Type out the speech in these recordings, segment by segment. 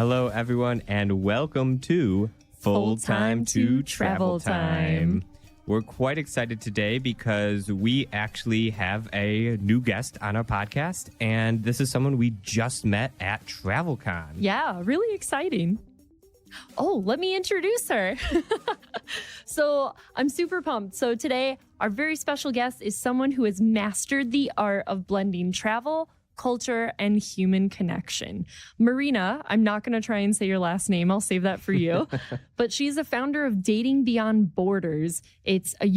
Hello, everyone, and welcome to Full Time to Travel Time. We're quite excited today because we actually have a new guest on our podcast, and this is someone we just met at TravelCon. Yeah, really exciting. Oh, let me introduce her. So I'm super pumped. So today, our very special guest is someone who has mastered the art of blending travel, culture, and human connection. Marina, I'm not going to try and say your last name. I'll save that for you. But she's a founder of Dating Beyond Borders. It's a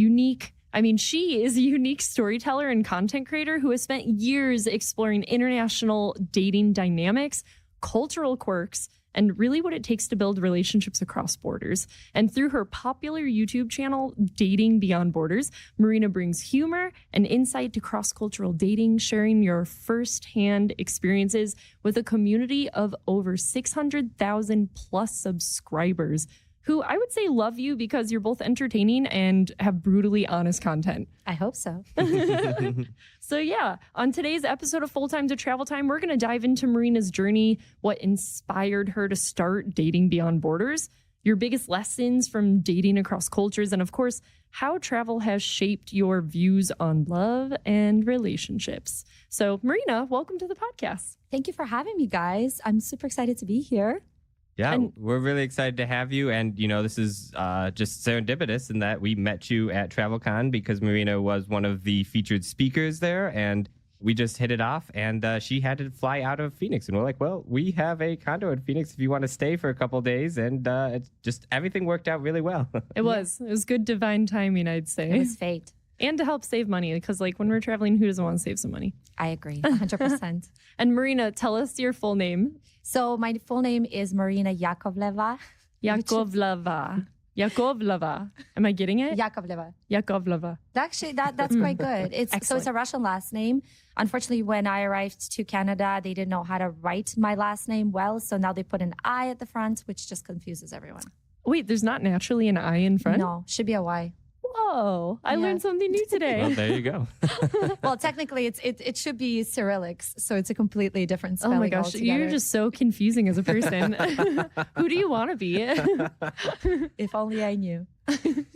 she is a unique storyteller and content creator who has spent years exploring international dating dynamics, cultural quirks, and really what it takes to build relationships across borders. And through her popular YouTube channel, Dating Beyond Borders, Marina brings humor and insight to cross-cultural dating, sharing your firsthand experiences with a community of over 600,000 plus subscribers who I would say love you because you're both entertaining and have brutally honest content. I hope so. So yeah, on today's episode of Full Time to Travel Time, we're going to dive into Marina's journey, what inspired her to start Dating Beyond Borders, your biggest lessons from dating across cultures, and of course, how travel has shaped your views on love and relationships. So Marina, welcome to the podcast. Thank you for having me, guys. I'm super excited to be here. Yeah, we're really excited to have you. And, this is just serendipitous in that we met you at TravelCon because Marina was one of the featured speakers there. And we just hit it off. And she had to fly out of Phoenix. And we're like, well, we have a condo in Phoenix if you want to stay for a couple of days. And everything worked out really well. It was good divine timing, I'd say. It was fate. And to help save money, because when we're traveling, who doesn't want to save some money? I agree, 100%. And Marina, tell us your full name. So my full name is Marina Yakovleva. Yakovleva. Am I getting it? Yakovleva. Actually, that's quite good. It's a Russian last name. Unfortunately, when I arrived to Canada, they didn't know how to write my last name well. So now they put an I at the front, which just confuses everyone. Wait, there's not naturally an I in front? No, should be a Y. Whoa, I learned something new today. Well, there you go. Well, technically, it should be Cyrillics, so it's a completely different spelling. Oh my gosh, altogether. You're just so confusing as a person. Who do you want to be? If only I knew.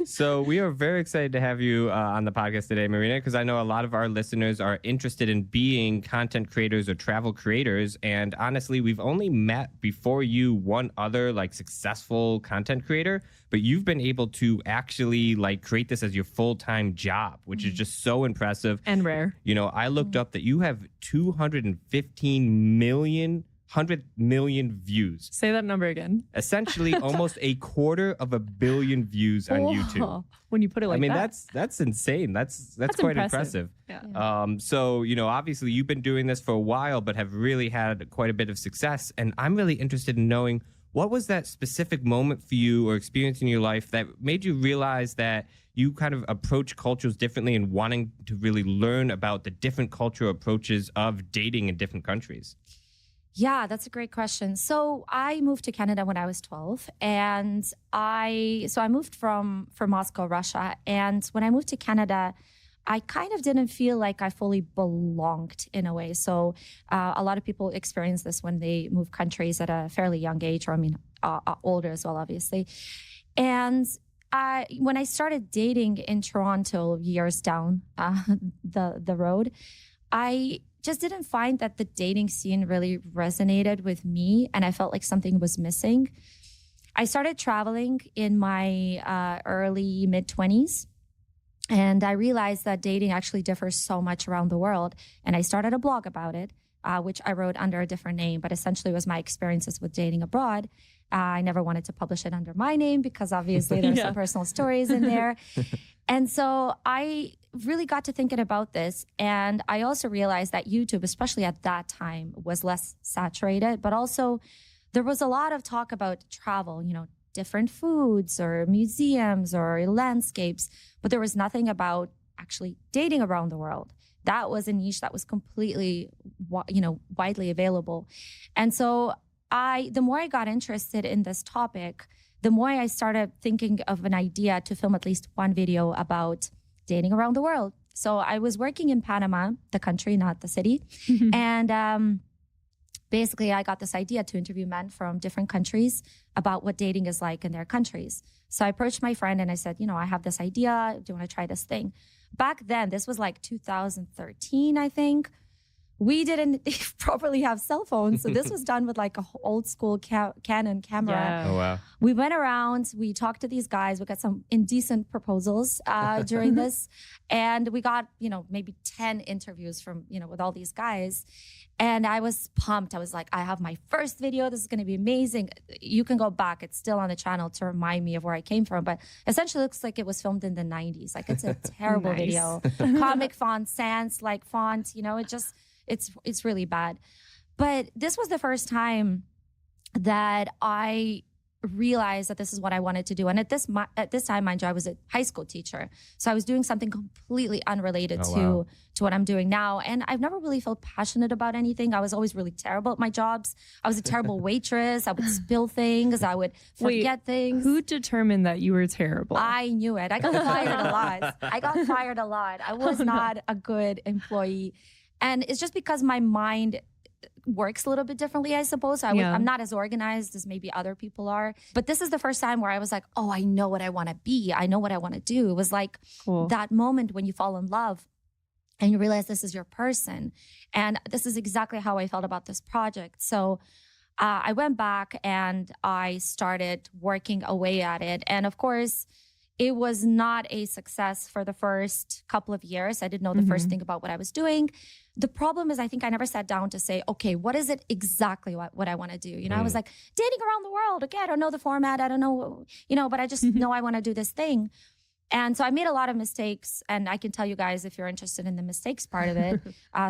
So we are very excited to have you on the podcast today, Marina, because I know a lot of our listeners are interested in being content creators or travel creators. And honestly, we've only met before you one other successful content creator, but you've been able to actually create this as your full-time job, which is just so impressive. And rare. I looked up that you have 215 million 100 million views. Say that number again. Essentially, almost 250 million views on YouTube. When you put it that's insane. That's quite impressive. Yeah. So, obviously you've been doing this for a while, but have really had quite a bit of success. And I'm really interested in knowing what was that specific moment for you or experience in your life that made you realize that you kind of approach cultures differently and wanting to really learn about the different cultural approaches of dating in different countries? Yeah, that's a great question. So I moved to Canada when I was 12, and I moved from Moscow, Russia. And when I moved to Canada, I kind of didn't feel like I fully belonged in a way. So a lot of people experience this when they move countries at a fairly young age, or older as well, obviously. And when I started dating in Toronto years down the road, I just didn't find that the dating scene really resonated with me, and I felt like something was missing. I started traveling in my early mid-20s, and I realized that dating actually differs so much around the world, and I started a blog about it, which I wrote under a different name, but essentially was my experiences with dating abroad. I never wanted to publish it under my name because obviously there's some personal stories in there. And so I really got to thinking about this. And I also realized that YouTube, especially at that time, was less saturated, but also there was a lot of talk about travel, different foods or museums or landscapes, but there was nothing about actually dating around the world. That was a niche that was completely, widely available. And so the more I got interested in this topic, the more I started thinking of an idea to film at least one video about dating around the world. So I was working in Panama, the country, not the city. And basically I got this idea to interview men from different countries about what dating is like in their countries. So I approached my friend and I said, I have this idea. Do you want to try this thing? Back then, this was like 2013, I think. We didn't properly have cell phones. So this was done with like a old school Canon camera. Yeah. Oh, wow. We went around, we talked to these guys. We got some indecent proposals during this. And we got, maybe 10 interviews from, with all these guys. And I was pumped. I was like, I have my first video. This is going to be amazing. You can go back. It's still on the channel to remind me of where I came from. But essentially, it looks like it was filmed in the 90s. Like, it's a terrible video. Comic font, sans like font, it's really bad. But this was the first time that I realized that this is what I wanted to do. And at this time, mind you, I was a high school teacher. So I was doing something completely unrelated to what I'm doing now. And I've never really felt passionate about anything. I was always really terrible at my jobs. I was a terrible waitress. I would spill things. I would forget things. Who determined that you were terrible? I knew it. I got fired a lot. I was not a good employee. And it's just because my mind works a little bit differently, I suppose. I'm not as organized as maybe other people are. But this is the first time where I was like, oh, I know what I want to be. I know what I want to do. It was like that moment when you fall in love and you realize this is your person. And this is exactly how I felt about this project. So I went back and I started working away at it. And of course, it was not a success for the first couple of years. I didn't know the first thing about what I was doing. The problem is I think I never sat down to say, okay, what is it exactly what I want to do? I was like, dating around the world. Okay, I don't know the format. I don't know, but I just know I want to do this thing. And so I made a lot of mistakes. And I can tell you guys if you're interested in the mistakes part of it,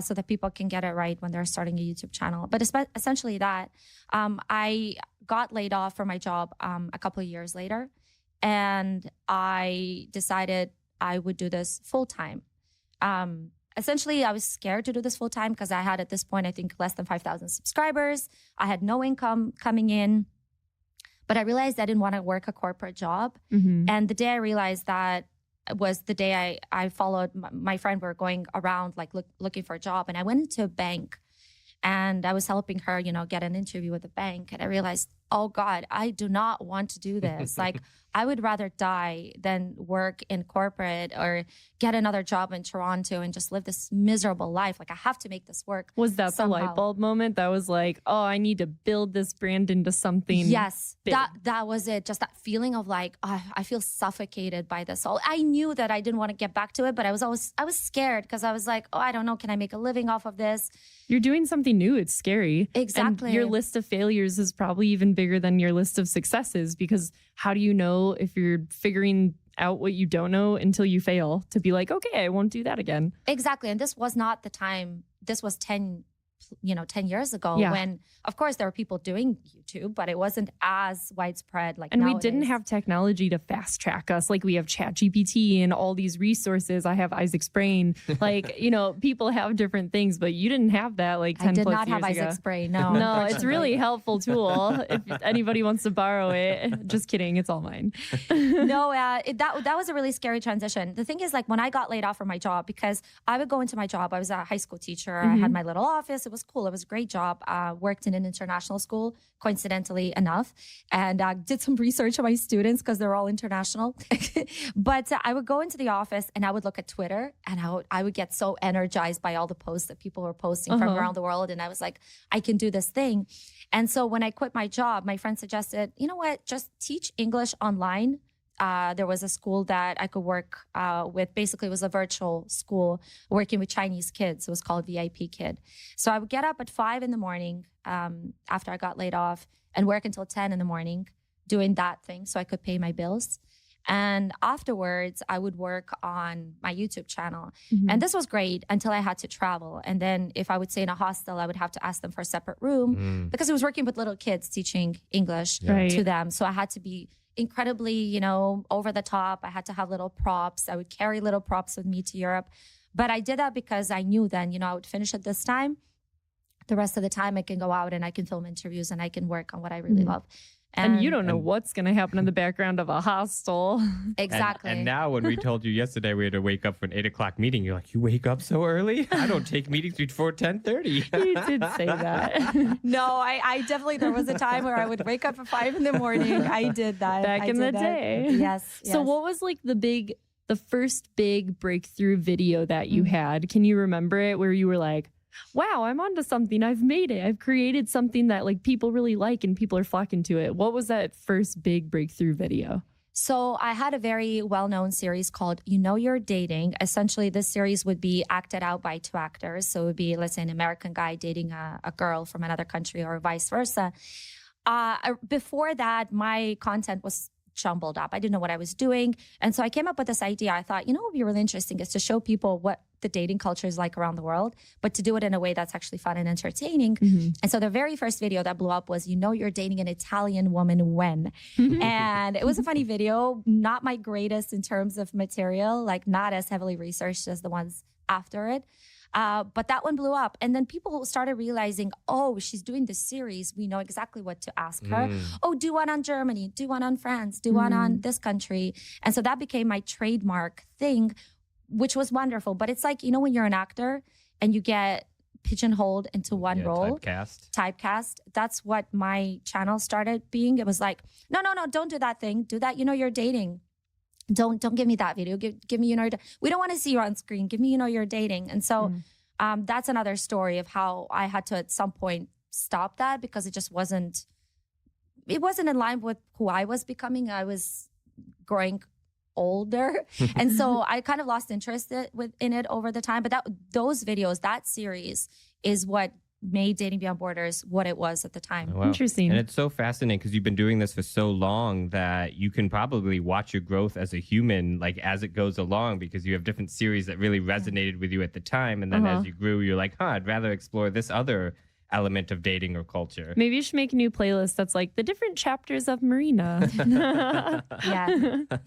so that people can get it right when they're starting a YouTube channel. But essentially that, I got laid off from my job a couple of years later. And I decided I would do this full time. Essentially, I was scared to do this full time because I had at this point, I think, less than 5,000 subscribers. I had no income coming in. But I realized I didn't want to work a corporate job. And the day I realized that was the day I followed my friend. We were going around like looking for a job. And I went into a bank and I was helping her, get an interview with the bank. And I realized, oh God, I do not want to do this. Like, I would rather die than work in corporate or get another job in Toronto and just live this miserable life. Like, I have to make this work. Was that somehow the light bulb moment that was like, oh, I need to build this brand into something? Yes, big. that was it. Just that feeling of like, oh, I feel suffocated by this. I knew that I didn't want to get back to it, but I was scared because I was like, oh, I don't know. Can I make a living off of this? You're doing something new. It's scary. Exactly. And your list of failures is probably even bigger than your list of successes, because how do you know if you're figuring out what you don't know until you fail to be like, okay, I won't do that again? Exactly. And this was not the time. This was 10 years ago when, of course, there were people doing YouTube, but it wasn't as widespread like and nowadays. We didn't have technology to fast track us. Like, we have ChatGPT and all these resources. I have Isaac's brain. Like, people have different things, but you didn't have that like 10 plus years ago. I did not have Isaac's brain, no. No, it's really helpful tool. If anybody wants to borrow it, just kidding, it's all mine. No, that was a really scary transition. The thing is, like, when I got laid off from my job, because I would go into my job, I was a high school teacher. I had my little office. It was cool. It was a great job. Worked in an international school, coincidentally enough, and did some research on my students because they're all international. But I would go into the office and I would look at Twitter, and I would get so energized by all the posts that people were posting from around the world. And I was like, I can do this thing. And so when I quit my job, my friend suggested, you know what, just teach English online. There was a school that I could work with. Basically, it was a virtual school working with Chinese kids. It was called VIP Kid. So I would get up at 5 a.m. After I got laid off and work until 10 a.m. doing that thing so I could pay my bills. And afterwards, I would work on my YouTube channel. And this was great until I had to travel. And then if I would stay in a hostel, I would have to ask them for a separate room because I was working with little kids teaching English to them. So I had to be incredibly, over the top. I had to have little props. I would carry little props with me to Europe. But I did that because I knew then, I would finish at this time. The rest of the time I can go out and I can film interviews and I can work on what I really love. And you don't know what's going to happen in the background of a hostel. Exactly. And now when we told you yesterday we had to wake up for an 8 o'clock meeting, you're like, you wake up so early? I don't take meetings before 10:30. You did say that. No, I definitely, there was a time where I would wake up at 5 a.m. I did that. Back in the day. Yes. So what was like the first big breakthrough video that you had? Can you remember it where you were like, wow, I'm onto something. I've made it. I've created something that like people really like and people are flocking to it. What was that first big breakthrough video? So I had a very well-known series called You Know You're Dating. Essentially, this series would be acted out by 2 actors. So it would be, let's say, an American guy dating a girl from another country or vice versa. Before that, my content was jumbled up. I didn't know what I was doing. And so I came up with this idea. I thought, what would be really interesting is to show people what the dating culture is like around the world, but to do it in a way that's actually fun and entertaining. Mm-hmm. And so the very first video that blew up was, you're dating an Italian woman when. And it was a funny video, not my greatest in terms of material, like not as heavily researched as the ones after it. But that one blew up. And then people started realizing, oh, she's doing this series. We know exactly what to ask her. Oh, do one on Germany, do one on France, do one on this country. And so that became my trademark thing, which was wonderful. But it's like, when you're an actor and you get pigeonholed into one role. Typecast. That's what my channel started being. It was like, no, don't do that thing. Do that, you're dating. Don't give me that video. Give me, we don't want to see you on screen. Give me, you're dating. And so that's another story of how I had to at some point stop that because it just wasn't in line with who I was becoming. I was growing older. And so I kind of lost interest in it over the time. But those videos, that series is what made Dating Beyond Borders what it was at the time. Oh, wow. Interesting. And it's so fascinating because you've been doing this for so long that you can probably watch your growth as a human, like as it goes along, because you have different series that really resonated with you at the time. And then as you grew, you're like, I'd rather explore this other element of dating or culture. Maybe you should make a new playlist that's like the different chapters of Marina.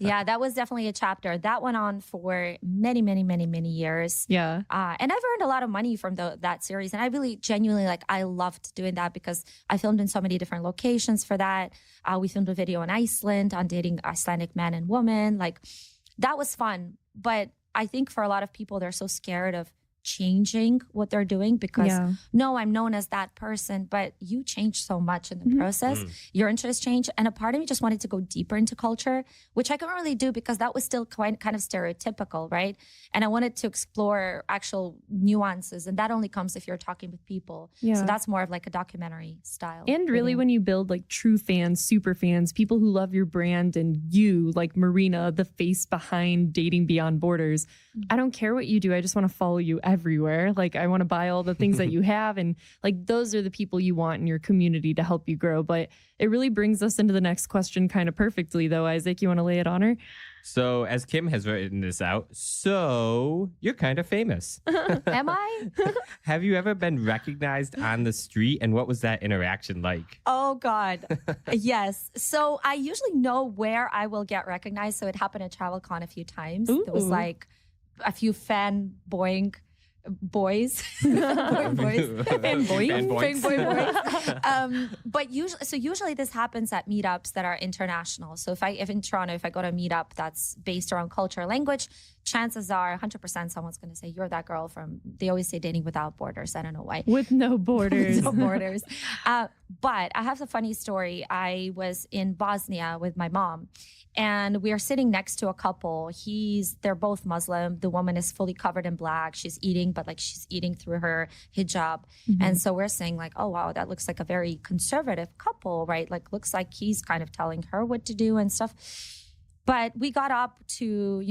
Yeah, that was definitely a chapter. That went on for many, many, many, many years. Yeah. And I've earned a lot of money from that series. And I really genuinely, I loved doing that because I filmed in so many different locations for that. We filmed a video in Iceland on dating Icelandic men and women. That was fun. But I think for a lot of people, they're so scared of changing what they're doing because no, I'm known as that person, but you change so much in the process. Your interests change. And a part of me just wanted to go deeper into culture, which I couldn't really do because that was still kind of stereotypical, right? And I wanted to explore actual nuances. And that only comes if you're talking with people. Yeah. So that's more of like a documentary style. And really when you build like true fans, super fans, people who love your brand and you, like Marina, the face behind Dating Beyond Borders, I don't care what you do. I just want to follow you everywhere. Like I want to buy all the things that you have. And like those are the people you want in your community to help you grow. But it really brings us into the next question kind of perfectly though. Isaac, you want to lay it on her? So as Kim has written this out, so you're kind of famous. Am I? Have you ever been recognized on the street? And what was that interaction like? Oh, God. Yes. So I usually know where I will get recognized. So it happened at TravelCon a few times. Ooh. There was like a few fanboying boys. But usually this happens at meetups that are international. So if in Toronto, if I go to a meetup that's based around culture or language, chances are 100% someone's going to say, you're that girl from, they always say Dating Without Borders. I don't know why. With no borders. With no borders. But I have a funny story. I was in Bosnia with my mom. And we are sitting next to a couple. They're both Muslim. The woman is fully covered in black. She's eating, but she's eating through her hijab. Mm-hmm. And so we're saying oh, wow, that looks like a very conservative couple, right? Looks like he's kind of telling her what to do and stuff. But we got up to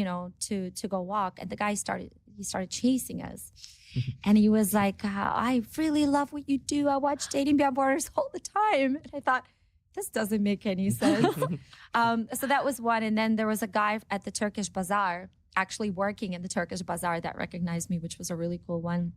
go walk, and the guy started chasing us. And he was like, I really love what you do. I watch Dating Beyond Borders all the time. And I thought, this doesn't make any sense. So that was one. And then there was a guy at the Turkish Bazaar, actually working in the Turkish Bazaar, that recognized me, which was a really cool one.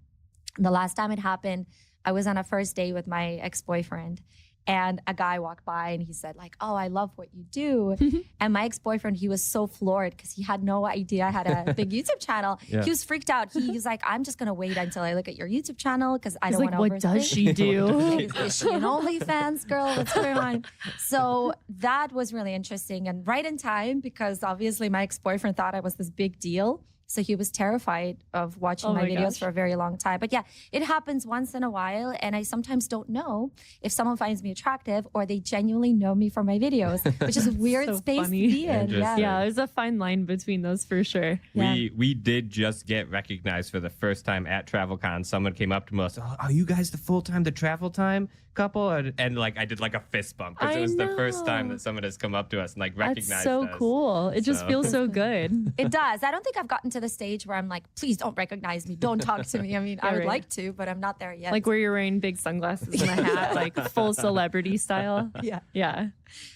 The last time it happened, I was on a first date with my ex-boyfriend. And a guy walked by and he said like, oh, I love what you do. And my ex-boyfriend, he was so floored because he had no idea I had a big YouTube channel. Yeah. He was freaked out. He's like, I'm just going to wait until I look at your YouTube channel because I He's don't like, want to what does she do? Is she an OnlyFans girl? What's going on? So that was really interesting and right in time because obviously my ex-boyfriend thought I was this big deal. So he was terrified of watching my videos gosh. for a very long time. But yeah, it happens once in a while. And I sometimes don't know if someone finds me attractive or they genuinely know me from my videos, which is a weird So space funny. to be in. Interesting. Yeah, there's a fine line between those for sure. Yeah. We did just get recognized for the first time at TravelCon. Someone came up to us, oh, are you guys the travel time couple? And like I did like a fist bump because I it was the first time know. that someone has come up to us and like recognized That's so us. cool. It just So- feels so good. It does. I don't think I've gotten to the stage where I'm like, please don't recognize me. Don't talk to me. I mean, I would right. like to, but I'm not there yet. Like where you're wearing big sunglasses and a hat, like full celebrity style. yeah. Yeah.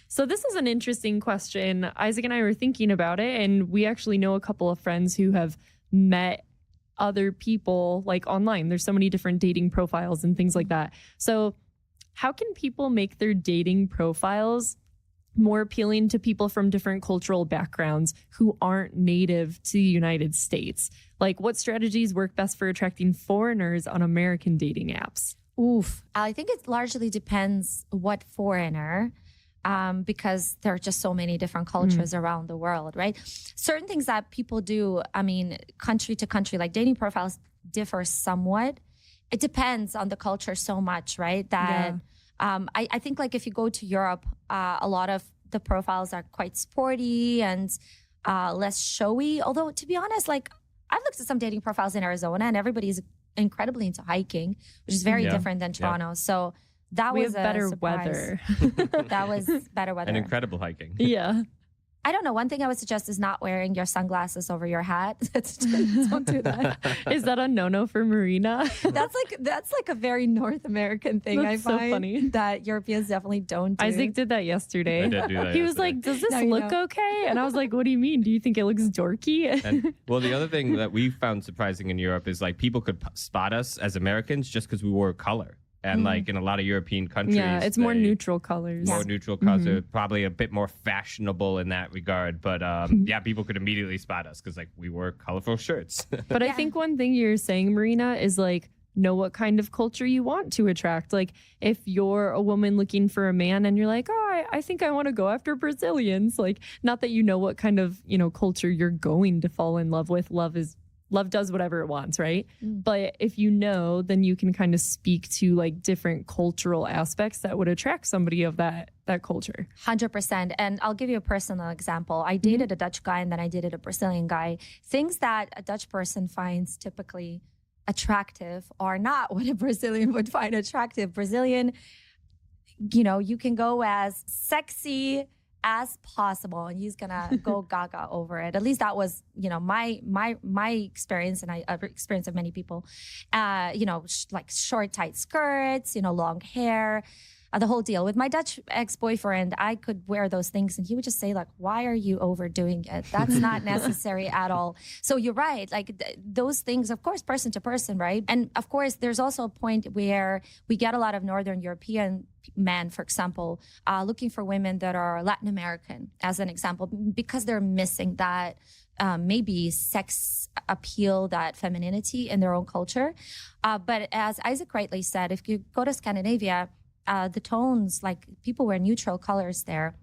So this is an interesting question. Isaac and I were thinking about it, and we actually know a couple of friends who have met other people like online. There's so many different dating profiles and things like that. So how can people make their dating profiles more appealing to people from different cultural backgrounds who aren't native to the United States? Like what strategies work best for attracting foreigners on American dating apps? Oof. I think it largely depends what foreigner, because there are just so many different cultures around the world, right? Certain things that people do, I mean, country to country, like dating profiles differ somewhat. It depends on the culture so much, right? That I think like if you go to Europe, a lot of the profiles are quite sporty and less showy. Although to be honest, like I've looked at some dating profiles in Arizona and everybody's incredibly into hiking, which is very different than Toronto. So that We was have better surprise. weather. That was better weather. And incredible hiking. Yeah. I don't know. One thing I would suggest is not wearing your sunglasses over your hat. Don't do that. Is that a no-no for Marina? That's like a very North American thing. That's I so find funny. that Europeans definitely don't do. Isaac did that yesterday. I did do that He was yesterday. like, does this No, you look don't. okay? And I was like, what do you mean? Do you think it looks dorky? And, well, the other thing that we found surprising in Europe is like people could spot us as Americans just because we wore color. And like in a lot of European countries, Yeah, it's more they- neutral colors. More neutral colors are probably a bit more fashionable in that regard. But yeah, people could immediately spot us because like we wore colorful shirts. But I think one thing you're saying, Marina, is like, know what kind of culture you want to attract. Like if you're a woman looking for a man and you're like, oh, I think I want to go after Brazilians. Like, not that you know what kind of, culture you're going to fall in love with. Love does whatever it wants, right? But if you know, then you can kind of speak to like different cultural aspects that would attract somebody of that culture. 100%. And I'll give you a personal example. I dated a Dutch guy and then I dated a Brazilian guy. Things that a Dutch person finds typically attractive are not what a Brazilian would find attractive. Brazilian, you can go as sexy as possible and he's gonna go gaga over it. At least that was my experience, and I've experienced of many people. Like short tight skirts, long hair, the whole deal. With my Dutch ex-boyfriend, I could wear those things and he would just say like, why are you overdoing it? That's not necessary at all. So you're right, like those things, of course, person to person, right? And of course there's also a point where we get a lot of Northern European men, for example, looking for women that are Latin American, as an example, because they're missing that maybe sex appeal, that femininity in their own culture. But as Isaac rightly said, if you go to Scandinavia, the tones, like people wear neutral colors there.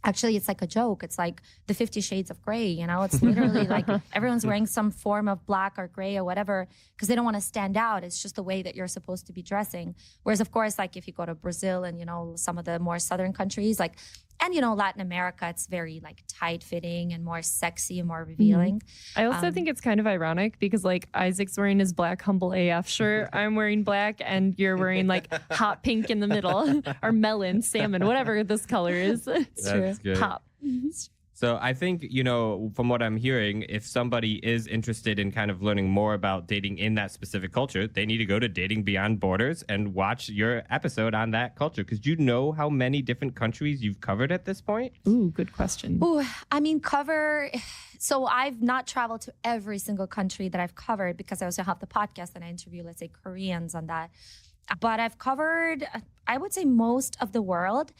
Actually, it's like a joke. It's like the 50 Shades of Grey, It's literally like everyone's wearing some form of black or gray or whatever because they don't want to stand out. It's just the way that you're supposed to be dressing. Whereas, of course, like if you go to Brazil and, some of the more southern countries, like, and, Latin America, it's very like tight fitting and more sexy and more revealing. I also think it's kind of ironic because like Isaac's wearing his black Humble AF shirt. I'm wearing black and you're wearing like hot pink in the middle or melon, salmon, whatever this color is. That's good. Pop. So I think, from what I'm hearing, if somebody is interested in kind of learning more about dating in that specific culture, they need to go to Dating Beyond Borders and watch your episode on that culture. Because do you know how many different countries you've covered at this point? Ooh, good question. Ooh, I mean, so I've not traveled to every single country that I've covered because I also have the podcast and I interview, let's say, Koreans on that. But I've covered, I would say, most of the world.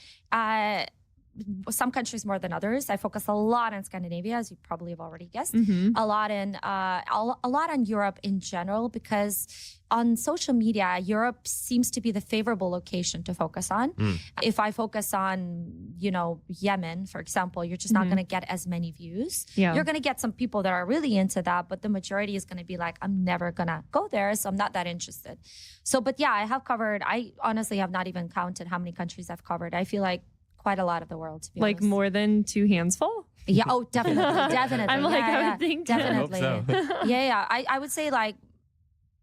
Some countries more than others. I focus a lot on Scandinavia, as you probably have already guessed. A lot on Europe in general, because on social media, Europe seems to be the favorable location to focus on. If I focus on, Yemen, for example, you're just not going to get as many views. Yeah. You're going to get some people that are really into that, but the majority is going to be like, I'm never going to go there, so I'm not that interested. So, but yeah, I honestly have not even counted how many countries I've covered. I feel like quite a lot of the world, to be Like honest. more than 2 hands full? Yeah. Oh, definitely. I'm like, I would think definitely. I hope so. Yeah. I would say like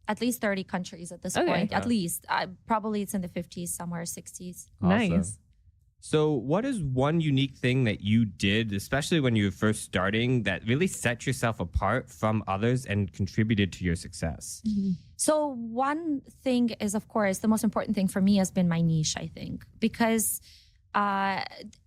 at least 30 countries at this point. At least. Probably it's in the 50s, somewhere 60s. Awesome. Nice. So what is one unique thing that you did, especially when you were first starting, that really set yourself apart from others and contributed to your success? So one thing is, of course, the most important thing for me has been my niche, I think, because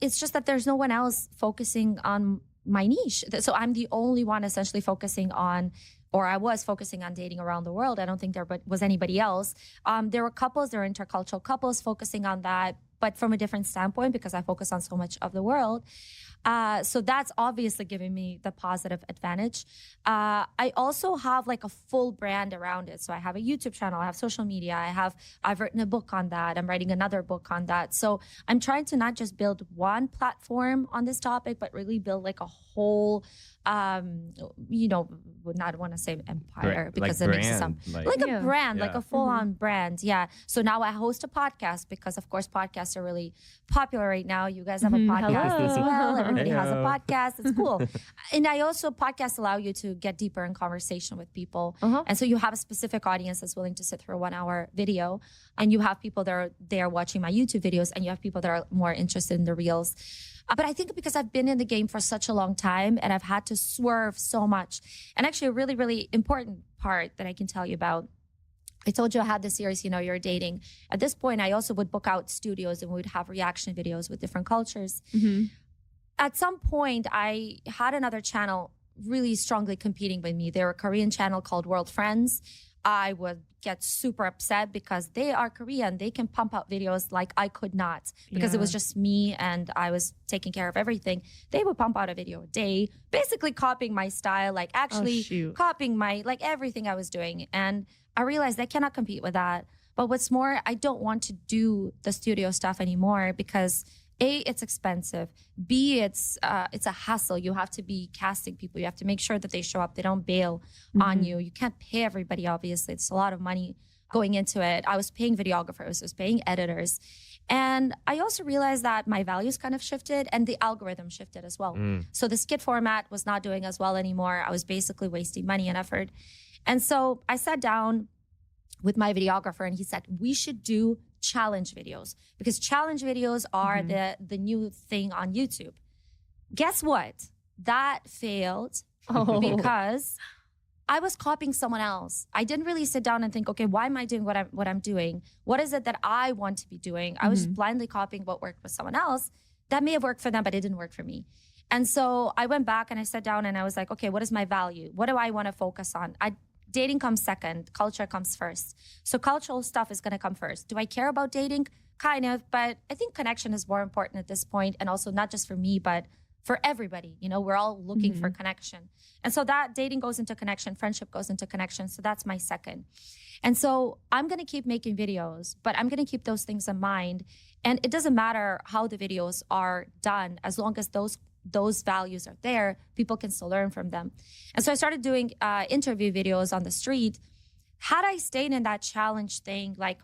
it's just that there's no one else focusing on my niche. So I'm the only one essentially focusing on, or I was focusing on dating around the world. I don't think there was anybody else. There were couples, there were intercultural couples focusing on that, but from a different standpoint, because I focus on so much of the world. So that's obviously giving me the positive advantage. I also have like a full brand around it. So I have a YouTube channel, I have social media, I've written a book on that. I'm writing another book on that. So I'm trying to not just build one platform on this topic, but really build like a whole, would not want to say empire because it makes it sound like a brand, like a full-on brand. Yeah. So now I host a podcast because, of course, podcasts are really popular right now. You guys have a podcast as well. Everybody has a podcast. It's cool. And podcasts allow you to get deeper in conversation with people. And so you have a specific audience that's willing to sit through a 1-hour video. And you have people that are there watching my YouTube videos, and you have people that are more interested in the reels. But I think because I've been in the game for such a long time and I've had to swerve so much. And actually a really, really important part that I can tell you about, I told you I had this series, You're Dating. At this point, I also would book out studios and we would have reaction videos with different cultures. At some point, I had another channel really strongly competing with me. They were a Korean channel called World Friends. I would get super upset because they are Korean. They can pump out videos like I could not, because it was just me and I was taking care of everything. They would pump out a video a day, basically copying my style, like actually copying my, like everything I was doing. And I realized I cannot compete with that. But what's more, I don't want to do the studio stuff anymore because A, it's expensive. B, it's a hassle. You have to be casting people. You have to make sure that they show up. They don't bail on you. You can't pay everybody, obviously. It's a lot of money going into it. I was paying videographers. I was paying editors. And I also realized that my values kind of shifted and the algorithm shifted as well. So the skit format was not doing as well anymore. I was basically wasting money and effort. And so I sat down with my videographer and he said, we should do challenge videos, because challenge videos are the new thing on YouTube. Guess what? That failed because I was copying someone else. I didn't really sit down and think, okay, why am I doing what I'm doing? What is it that I want to be doing? I was blindly copying what worked for someone else. That may have worked for them, but it didn't work for me. And so I went back and I sat down and I was like, okay, what is my value? What do I want to focus on? Dating comes second, culture comes first. So cultural stuff is going to come first. Do I care about dating? Kind of, but I think connection is more important at this point, and also not just for me, but for everybody. We're all looking for connection. And so that dating goes into connection, friendship goes into connection. So that's my second. And so I'm going to keep making videos, but I'm going to keep those things in mind. And it doesn't matter how the videos are done, as long as those values are there, people can still learn from them. And so I started doing interview videos on the street. Had I stayed in that challenge thing, like,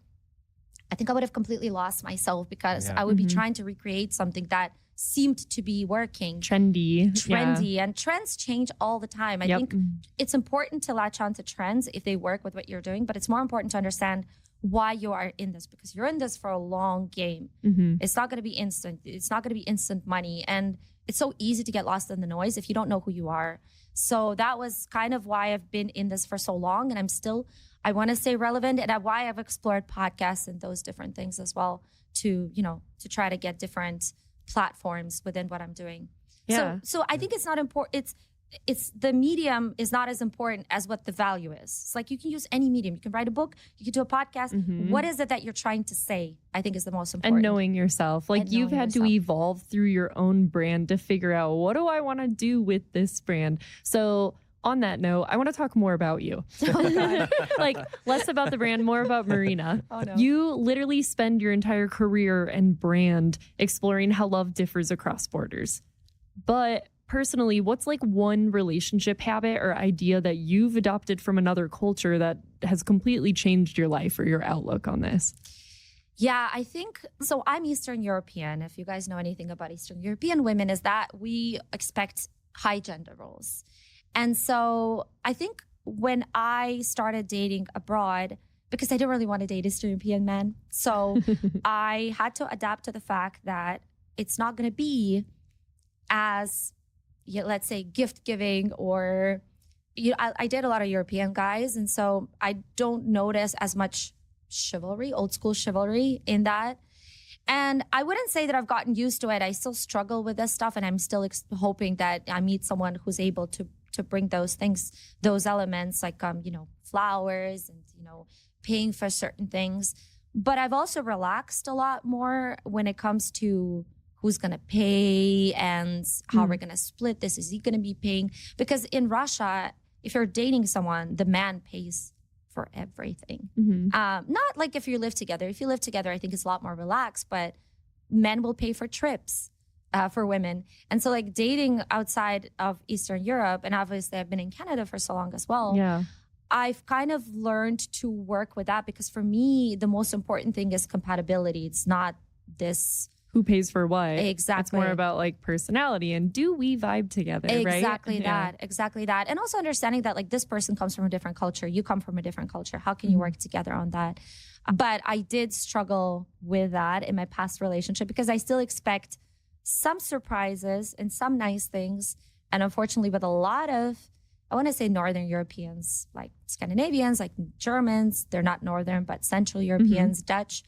I think I would have completely lost myself, because I would be trying to recreate something that seemed to be working. Trendy. And trends change all the time. I think it's important to latch on to trends if they work with what you're doing, but it's more important to understand why you are in this, because you're in this for a long game. It's not going to be instant. It's not going to be instant money. And it's so easy to get lost in the noise if you don't know who you are. So that was kind of why I've been in this for so long. And I want to stay relevant, and why I've explored podcasts and those different things as well to try to get different platforms within what I'm doing. Yeah. So I think it's not important. it's the medium is not as important as what the value is. It's like you can use any medium. You can write a book, you can do a podcast. What is it that you're trying to say? I think is the most important. And knowing yourself. Like you've had to evolve through your own brand to figure out, what do I want to do with this brand? So on that note, I want to talk more about you. Like less about the brand, more about Marina. Oh, no. You literally spend your entire career and brand exploring how love differs across borders. But personally, what's like one relationship habit or idea that you've adopted from another culture that has completely changed your life or your outlook on this? Yeah, I think, so I'm Eastern European. If you guys know anything about Eastern European women, is that we expect high gender roles. And so I think when I started dating abroad, because I didn't really want to date Eastern European men, so I had to adapt to the fact that it's not going to be as, let's say, gift giving or, I date a lot of European guys. And so I don't notice as much chivalry, old school chivalry in that. And I wouldn't say that I've gotten used to it. I still struggle with this stuff, and I'm still hoping that I meet someone who's able to bring those things, those elements, like flowers and paying for certain things. But I've also relaxed a lot more when it comes to who's gonna pay and how we're gonna split this. Is he gonna be paying? Because in Russia, if you're dating someone, the man pays for everything. Not like if you live together. If you live together, I think it's a lot more relaxed, but men will pay for trips for women. And so like dating outside of Eastern Europe, and obviously I've been in Canada for so long as well. Yeah. I've kind of learned to work with that, because for me, the most important thing is compatibility. It's not this who pays for what. Exactly. It's more about like personality and do we vibe together, right? Exactly that. And also understanding that like this person comes from a different culture. You come from a different culture. How can you work together on that? But I did struggle with that in my past relationship, because I still expect some surprises and some nice things. And unfortunately, with a lot of, I want to say Northern Europeans, like Scandinavians, like Germans, they're not Northern, but Central Europeans, Dutch,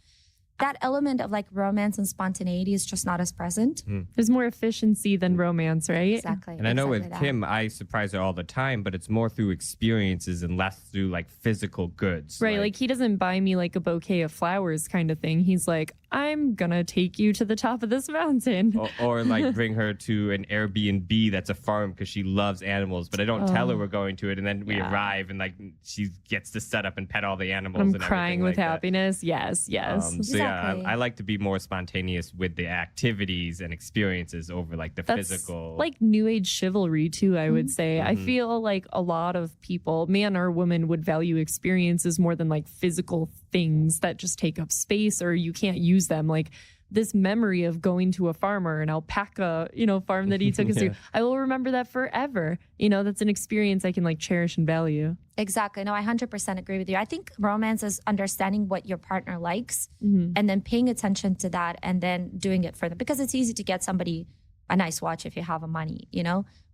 that element of like romance and spontaneity is just not as present. There's more efficiency than romance, right? Exactly. And I know with Kim, I surprise her all the time, but it's more through experiences and less through like physical goods. Right. Like he doesn't buy me like a bouquet of flowers kind of thing. He's like, I'm going to take you to the top of this mountain. Or like bring her to an Airbnb that's a farm because she loves animals, but I don't tell her we're going to it. And then we arrive and like she gets to set up and pet all the animals. I'm and crying with like happiness. Yes. So yeah, I like to be more spontaneous with the activities and experiences over like the physical. Like new age chivalry too, I would say. I feel like a lot of people, man or woman, would value experiences more than like physical things that just take up space or you can't use them. Like this memory of going to a farmer, an alpaca, farm that he took us to. I will remember that forever. That's an experience I can like cherish and value. Exactly. No, I 100% agree with you. I think romance is understanding what your partner likes and then paying attention to that and then doing it for them. Because it's easy to get somebody a nice watch if you have the money,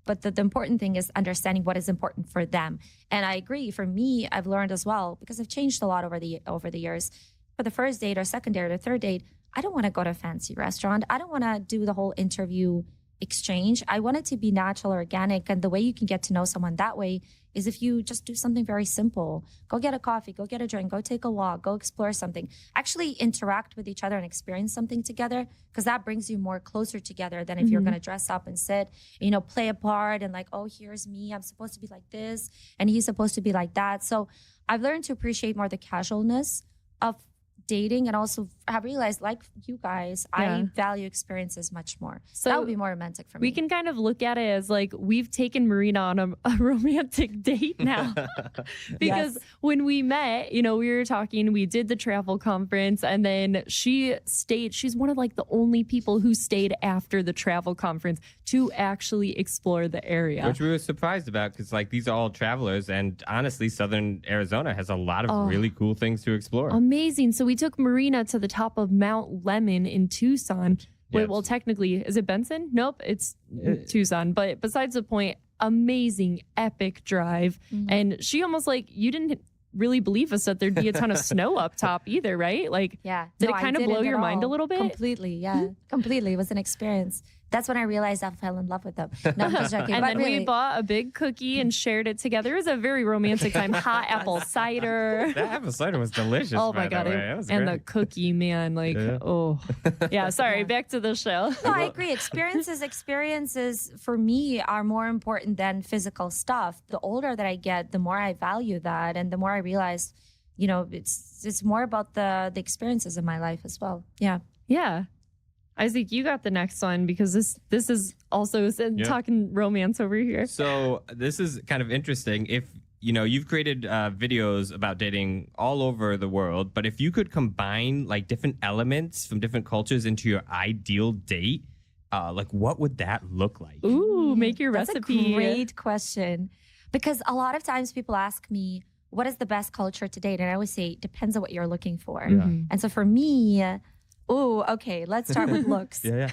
But the important thing is understanding what is important for them. And I agree. For me, I've learned as well, because I've changed a lot over the years. For the first date or second date or third date, I don't want to go to a fancy restaurant. I don't want to do the whole interview exchange. I want it to be natural, organic. And the way you can get to know someone that way is if you just do something very simple. Go get a coffee, go get a drink, go take a walk, go explore something. Actually interact with each other and experience something together, because that brings you more closer together than if you're going to dress up and sit, play a part and like, oh, here's me. I'm supposed to be like this and he's supposed to be like that. So I've learned to appreciate more the casualness of dating, and also have realized, like you guys, I value experiences much more. So that would be more romantic for me. We can kind of look at it as like we've taken Marina on a romantic date now. Because when we met, we were talking, we did the travel conference, and then she stayed. She's one of like the only people who stayed after the travel conference to actually explore the area. Which we were surprised about, because like these are all travelers, and honestly, Southern Arizona has a lot of really cool things to explore. Amazing. So we took Marina to the top of Mount Lemmon in Tucson. Wait, well, technically, is it Benson? Nope, it's Tucson. But besides the point, amazing, epic drive. And she almost like, you didn't really believe us that there'd be a ton of snow up top either, right? Like, did it kind of blow your mind a little bit? Completely, completely. It was an experience That's when I realized I fell in love with them. No, I'm just joking. And but then really, we bought a big cookie and shared it together. It was a very romantic time. Hot apple cider. That apple cider was delicious. Oh my God. That was And great. the cookie, man. Like, oh. Yeah, sorry. Yeah. Back to the show. No, I agree. Experiences for me are more important than physical stuff. The older that I get, the more I value that, and the more I realize, it's more about the experiences in my life as well. Yeah. Yeah. Isaac, you got the next one because this is also talking romance over here. So this is kind of interesting. If you've created videos about dating all over the world, but if you could combine like different elements from different cultures into your ideal date, like what would that look like? Ooh, make your That's recipe. a great question, because a lot of times people ask me, what is the best culture to date? And I always say, depends on what you're looking for. Mhm. And so for me, okay, let's start with looks. Yeah.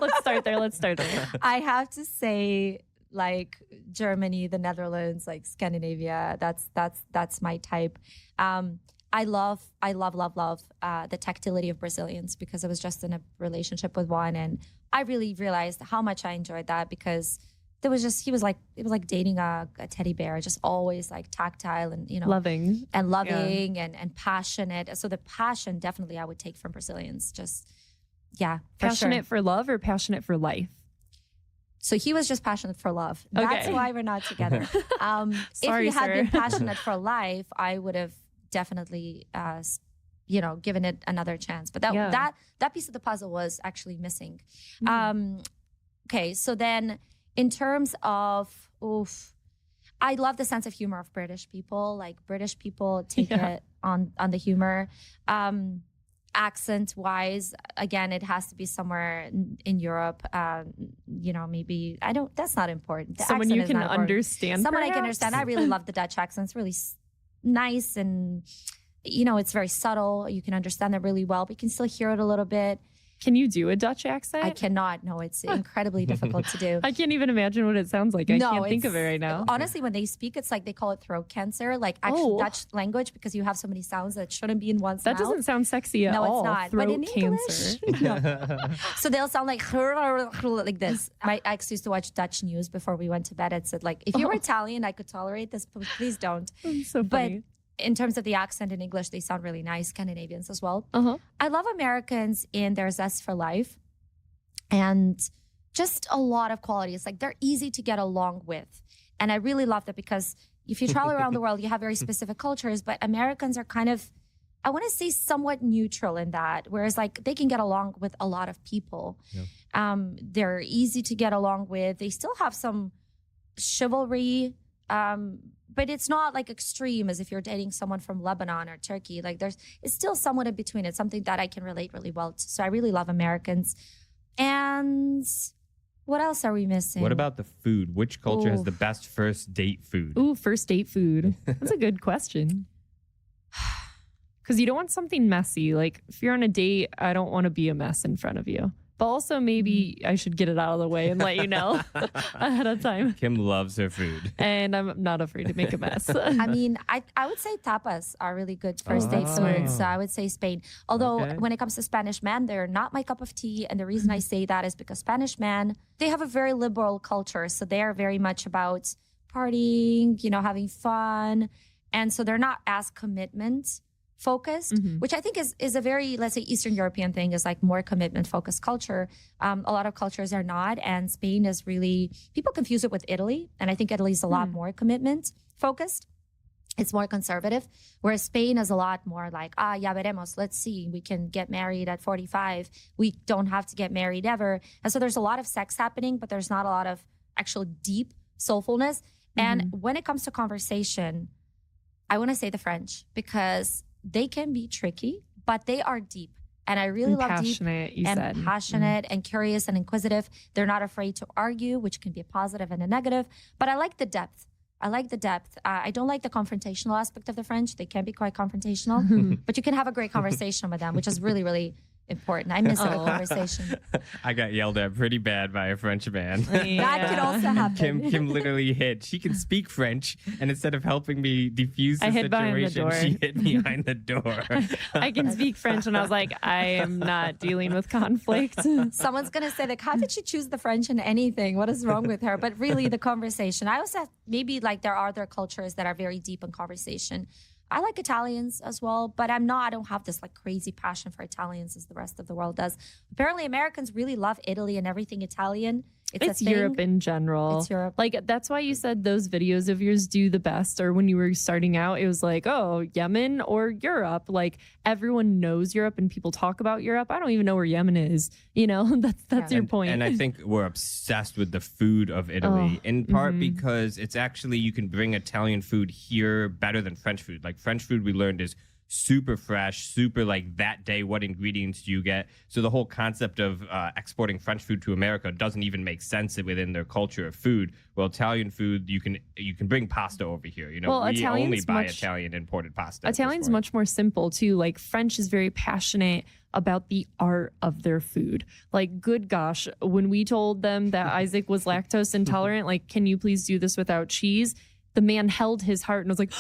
Let's start there. I have to say, like Germany, the Netherlands, like Scandinavia. That's my type. I love the tactility of Brazilians, because I was just in a relationship with one, and I really realized how much I enjoyed that, because it was like dating a teddy bear, just always like tactile and Loving. and passionate. So the passion definitely I would take from Brazilians. Just for Passionate sure. for love or passionate for life? So he was just passionate for love. That's Okay. why we're not together. Sorry, if he had sir. been passionate for life, I would have definitely, given it another chance. But that piece of the puzzle was actually missing. Okay, so then in terms of, I love the sense of humor of British people. Like British people take it on the humor. Accent wise, again, it has to be somewhere in Europe. Maybe that's not important. The Someone accent you is can not important. understand. Someone I can perhaps? understand. I really love the Dutch accent. It's really nice, and it's very subtle. You can understand it really well, but you can still hear it a little bit. Can you do a Dutch accent? I cannot. No, it's incredibly difficult to do. I can't even imagine what it sounds like. I can't think of it right now. Honestly, when they speak, it's like they call it throat cancer, like actual Dutch language, because you have so many sounds that shouldn't be in one's That mouth. doesn't sound sexy at all. No, it's not. Throat But in cancer. English, no. So they'll sound like this. My ex used to watch Dutch news before we went to bed. It said, like, if you were Italian, I could tolerate this, but please don't. So funny. In terms of the accent in English, they sound really nice. Scandinavians as well. Uh-huh. I love Americans in their zest for life and just a lot of qualities. Like they're easy to get along with. And I really love that, because if you travel around the world, you have very specific cultures, but Americans are kind of, I want to say, somewhat neutral in that. Whereas like they can get along with a lot of people. Yeah. They're easy to get along with. They still have some chivalry, but it's not like extreme as if you're dating someone from Lebanon or Turkey. Like it's still somewhat in between. It's something that I can relate really well to. So I really love Americans. And what else are we missing? What about the food? Which culture has the best first date food? Ooh, first date food. That's a good question. Because you don't want something messy. Like if you're on a date, I don't want to be a mess in front of you. But also maybe I should get it out of the way and let you know ahead of time. Kim loves her food. And I'm not afraid to make a mess. I mean, I would say tapas are really good first date food. So I would say Spain. Although when it comes to Spanish men, they're not my cup of tea. And the reason I say that is because Spanish men, they have a very liberal culture. So they are very much about partying, having fun. And so they're not as commitment focused, which I think is a very, let's say, Eastern European thing, is like more commitment focused culture. A lot of cultures are not. And Spain is really, people confuse it with Italy. And I think Italy is a lot more commitment focused. It's more conservative. Whereas Spain is a lot more like, ya veremos, let's see. We can get married at 45. We don't have to get married ever. And so there's a lot of sex happening, but there's not a lot of actual deep soulfulness. And when it comes to conversation, I want to say the French, because they can be tricky, but they are deep. And I really love deep and passionate and curious and inquisitive. They're not afraid to argue, which can be a positive and a negative. But I like the depth. I don't like the confrontational aspect of the French. They can be quite confrontational, but you can have a great conversation with them, which is really, really important. I miss that conversation. I got yelled at pretty bad by a French man. That could also happen. Kim literally hid. She can speak French, and instead of helping me defuse the situation, she hid behind the door. I can speak French, and I was like, I am not dealing with conflict. Someone's going to say, like, how did she choose the French in anything? What is wrong with her? But really, the conversation. I also maybe like there are other cultures that are very deep in conversation. I like Italians as well, but I don't have this like crazy passion for Italians as the rest of the world does. Apparently Americans really love Italy and everything Italian. It's Europe in general. It's Europe. Like, that's why you said those videos of yours do the best. Or when you were starting out, it was like, oh, Yemen or Europe. Like, everyone knows Europe and people talk about Europe. I don't even know where Yemen is. You know, that's your point. And I think we're obsessed with the food of Italy, in part because it's actually, you can bring Italian food here better than French food. Like, French food we learned is super fresh, super like that day, what ingredients do you get? So the whole concept of exporting French food to America doesn't even make sense within their culture of food. Well, Italian food, you can bring pasta over here. You know, well, we Italian's only buy Italian imported pasta. Italian's much more simple too. Like, French is very passionate about the art of their food. Like, good gosh, when we told them that Isaac was lactose intolerant, like, can you please do this without cheese? The man held his heart and was like,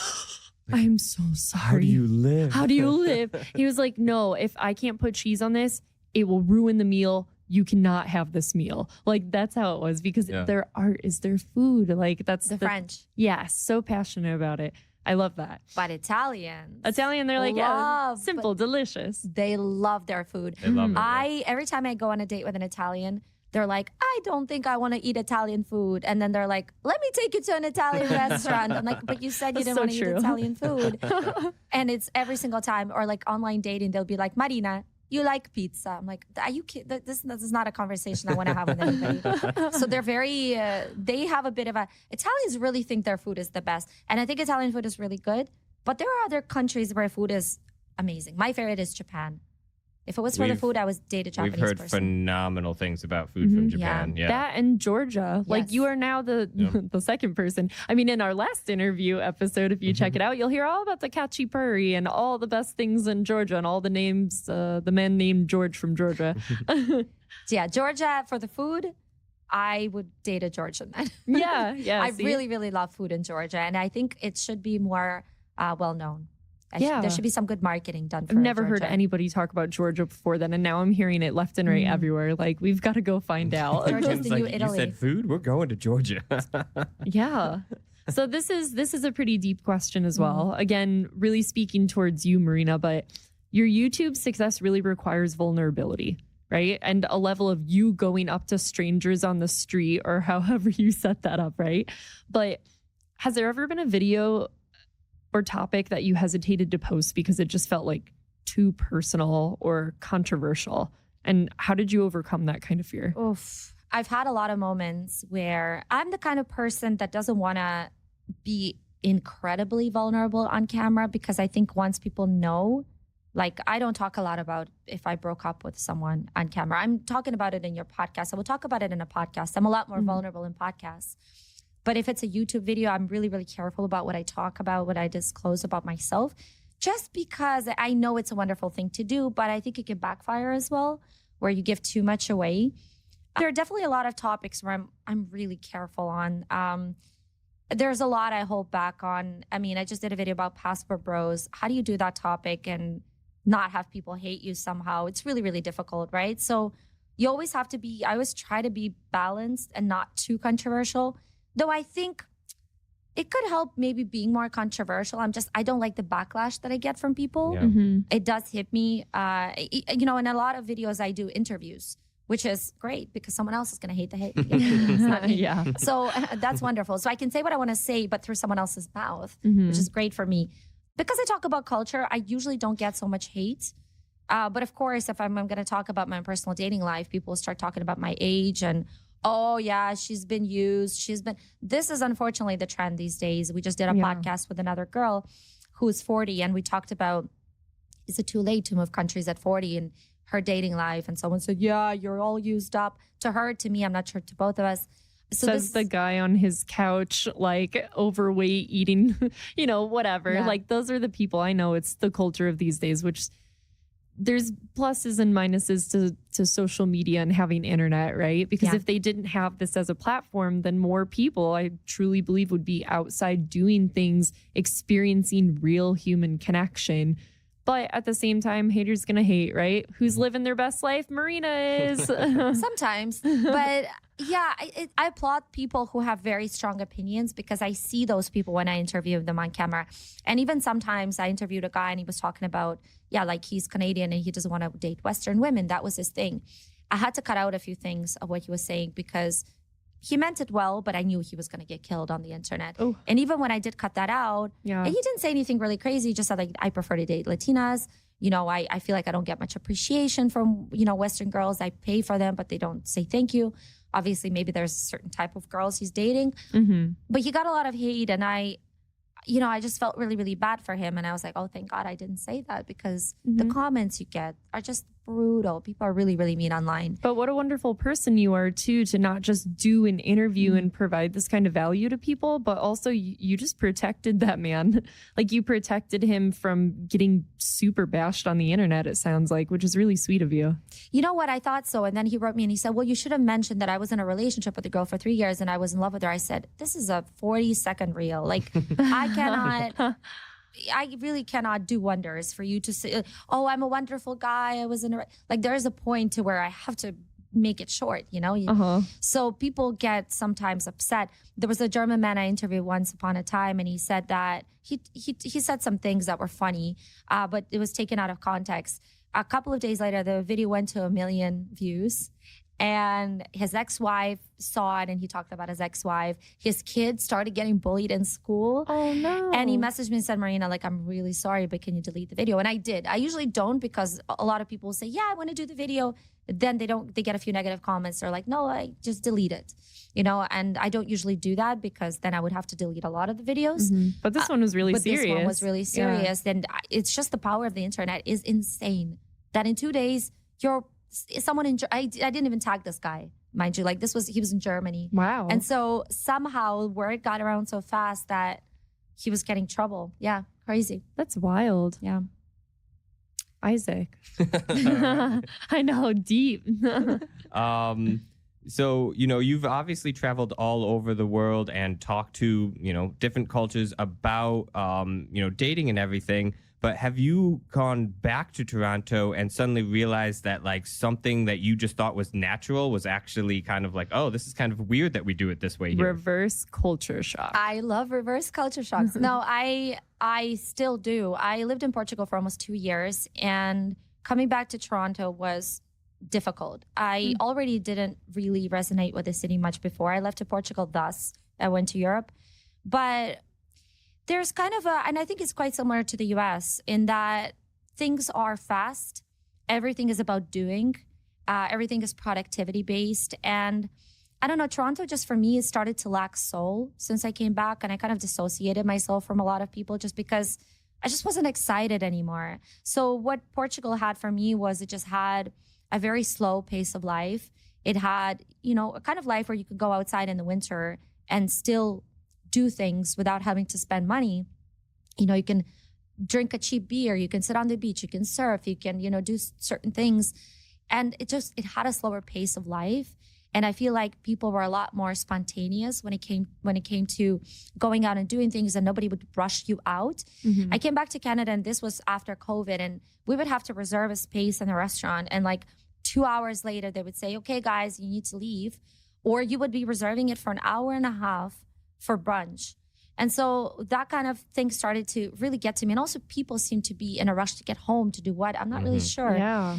I'm so sorry. How do you live? How do you live? He was like, no, if I can't put cheese on this, it will ruin the meal. You cannot have this meal. Like, that's how it was, because their art is their food. Like, that's the French. Yes, so passionate about it. I love that. But Italian, they're like, yeah, simple, delicious. They love their food. They love it. Every time I go on a date with an Italian, they're like, I don't think I want to eat Italian food. And then they're like, let me take you to an Italian restaurant. I'm like, but you said you didn't want to eat Italian food. And it's every single time. Or like online dating, they'll be like, Marina, you like pizza. I'm like, are you kidding? This is not a conversation I want to have with anybody. So they're very, they have a bit of a, Italians really think their food is the best. And I think Italian food is really good. But there are other countries where food is amazing. My favorite is Japan. If it was for the food, I would date a Japanese person. We've heard phenomenal things about food from Japan. Yeah. That and Georgia. Like, you are now the second person. I mean, in our last interview episode, if you check it out, you'll hear all about the khachapuri and all the best things in Georgia and all the names, the man named George from Georgia. Yeah, Georgia, for the food, I would date a Georgian then. Yeah. I really, really love food in Georgia. And I think it should be more well-known. There should be some good marketing done for I've never Georgia. heard anybody talk about Georgia before then, and now I'm hearing it left and right everywhere. Like, we've got to go find out. Georgia's the new Italy. You said food? We're going to Georgia. Yeah. So this is a pretty deep question as well. Again, really speaking towards you, Marina, but your YouTube success really requires vulnerability, right? And a level of you going up to strangers on the street, or however you set that up, right? But has there ever been a video or topic that you hesitated to post because it just felt like too personal or controversial? And how did you overcome that kind of fear? Oof. I've had a lot of moments where I'm the kind of person that doesn't want to be incredibly vulnerable on camera, because I think once people know, like, I don't talk a lot about if I broke up with someone on camera. I'm talking about it in your podcast. I will talk about it in a podcast. I'm a lot more vulnerable in podcasts. But if it's a YouTube video, I'm really, really careful about what I talk about, what I disclose about myself, just because I know it's a wonderful thing to do, but I think it can backfire as well, where you give too much away. There are definitely a lot of topics where I'm really careful on. There's a lot I hold back on. I mean, I just did a video about passport bros. How do you do that topic and not have people hate you somehow? It's really, really difficult, right? So you always have to be, I always try to be balanced and not too controversial. Though I think it could help maybe being more controversial. I don't like the backlash that I get from people. Yeah. It does hit me. In a lot of videos I do interviews, which is great because someone else is going to hate the hate. It's not me. Yeah. So that's wonderful. So I can say what I want to say, but through someone else's mouth, which is great for me. Because I talk about culture, I usually don't get so much hate. But of course, if I'm going to talk about my personal dating life, people start talking about my age and, oh yeah, she's been used. This is unfortunately the trend these days. We just did a podcast with another girl who's 40, and we talked about, is it too late to move countries at 40 and her dating life? And someone said, yeah, you're all used up. To her, to me, I'm not sure, to both of us. So says the guy on his couch, like, overweight, eating, whatever. Yeah. Like, those are the people. I know it's the culture of these days, which there's pluses and minuses to social media and having internet, right? Because if they didn't have this as a platform, then more people, I truly believe, would be outside doing things, experiencing real human connection. But at the same time, haters gonna hate, right? Who's living their best life? Marina is. Sometimes. But yeah, I applaud people who have very strong opinions because I see those people when I interview them on camera. And even sometimes I interviewed a guy and he was talking about, like he's Canadian and he doesn't want to date Western women. That was his thing. I had to cut out a few things of what he was saying because he meant it well, but I knew he was going to get killed on the internet. Oh. And even when I did cut that out, and he didn't say anything really crazy. He just said, like, I prefer to date Latinas. I feel like I don't get much appreciation from, Western girls. I pay for them, but they don't say thank you. Obviously, maybe there's a certain type of girls he's dating. Mm-hmm. But he got a lot of hate. And I just felt really, really bad for him. And I was like, oh, thank God I didn't say that because the comments you get are just brutal. People are really, really mean online. But what a wonderful person you are too, to not just do an interview and provide this kind of value to people, but also you just protected that man. Like you protected him from getting super bashed on the internet, it sounds like, which is really sweet of you. You know what? I thought so. And then he wrote me and he said, well, you should have mentioned that I was in a relationship with a girl for 3 years and I was in love with her. I said, this is a 40-second reel. Like I really cannot do wonders for you to say, oh, I'm a wonderful guy. I was there is a point to where I have to make it short, So people get sometimes upset. There was a German man I interviewed once upon a time, and he said that he said some things that were funny, but it was taken out of context. A couple of days later, the video went to 1 million views. And his ex-wife saw it and he talked about his ex-wife. His kids started getting bullied in school. Oh, no. And he messaged me and said, Marina, like, I'm really sorry, but can you delete the video? And I did. I usually don't because a lot of people will say, yeah, I want to do the video. Then they get a few negative comments. They're like, no, I just delete it. And I don't usually do that because then I would have to delete a lot of the videos. Mm-hmm. But this one was really serious. This one was really serious. Yeah. And it's just the power of the internet is insane. That in 2 days, someone I didn't even tag this guy, mind you. Like he was in Germany. Wow. And so somehow word got around so fast that he was getting trouble. Yeah, crazy. That's wild. Yeah. Isaac. I know, deep. So, you've obviously traveled all over the world and talked to, different cultures about, dating and everything. But have you gone back to Toronto and suddenly realized that like something that you just thought was natural was actually kind of like, oh, this is kind of weird that we do it this way here? Reverse culture shock. I love reverse culture shocks. No, I still do. I lived in Portugal for almost 2 years and coming back to Toronto was difficult. I already didn't really resonate with the city much before I left to Portugal. Thus, I went to Europe. But there's kind of and I think it's quite similar to the US in that things are fast. Everything is about doing. Everything is productivity based. And I don't know, Toronto just for me has started to lack soul since I came back. And I kind of dissociated myself from a lot of people just because I just wasn't excited anymore. So what Portugal had for me was it just had a very slow pace of life. It had, a kind of life where you could go outside in the winter and still do things without having to spend money. You can drink a cheap beer, you can sit on the beach, you can surf, you can, do certain things. And it had a slower pace of life. And I feel like people were a lot more spontaneous when it came to going out and doing things and nobody would rush you out. Mm-hmm. I came back to Canada and this was after COVID and we would have to reserve a space in a restaurant. And like 2 hours later, they would say, okay, guys, you need to leave. Or you would be reserving it for an hour and a half for brunch. And so that kind of thing started to really get to me. And also people seem to be in a rush to get home to do what? I'm not really sure. Yeah.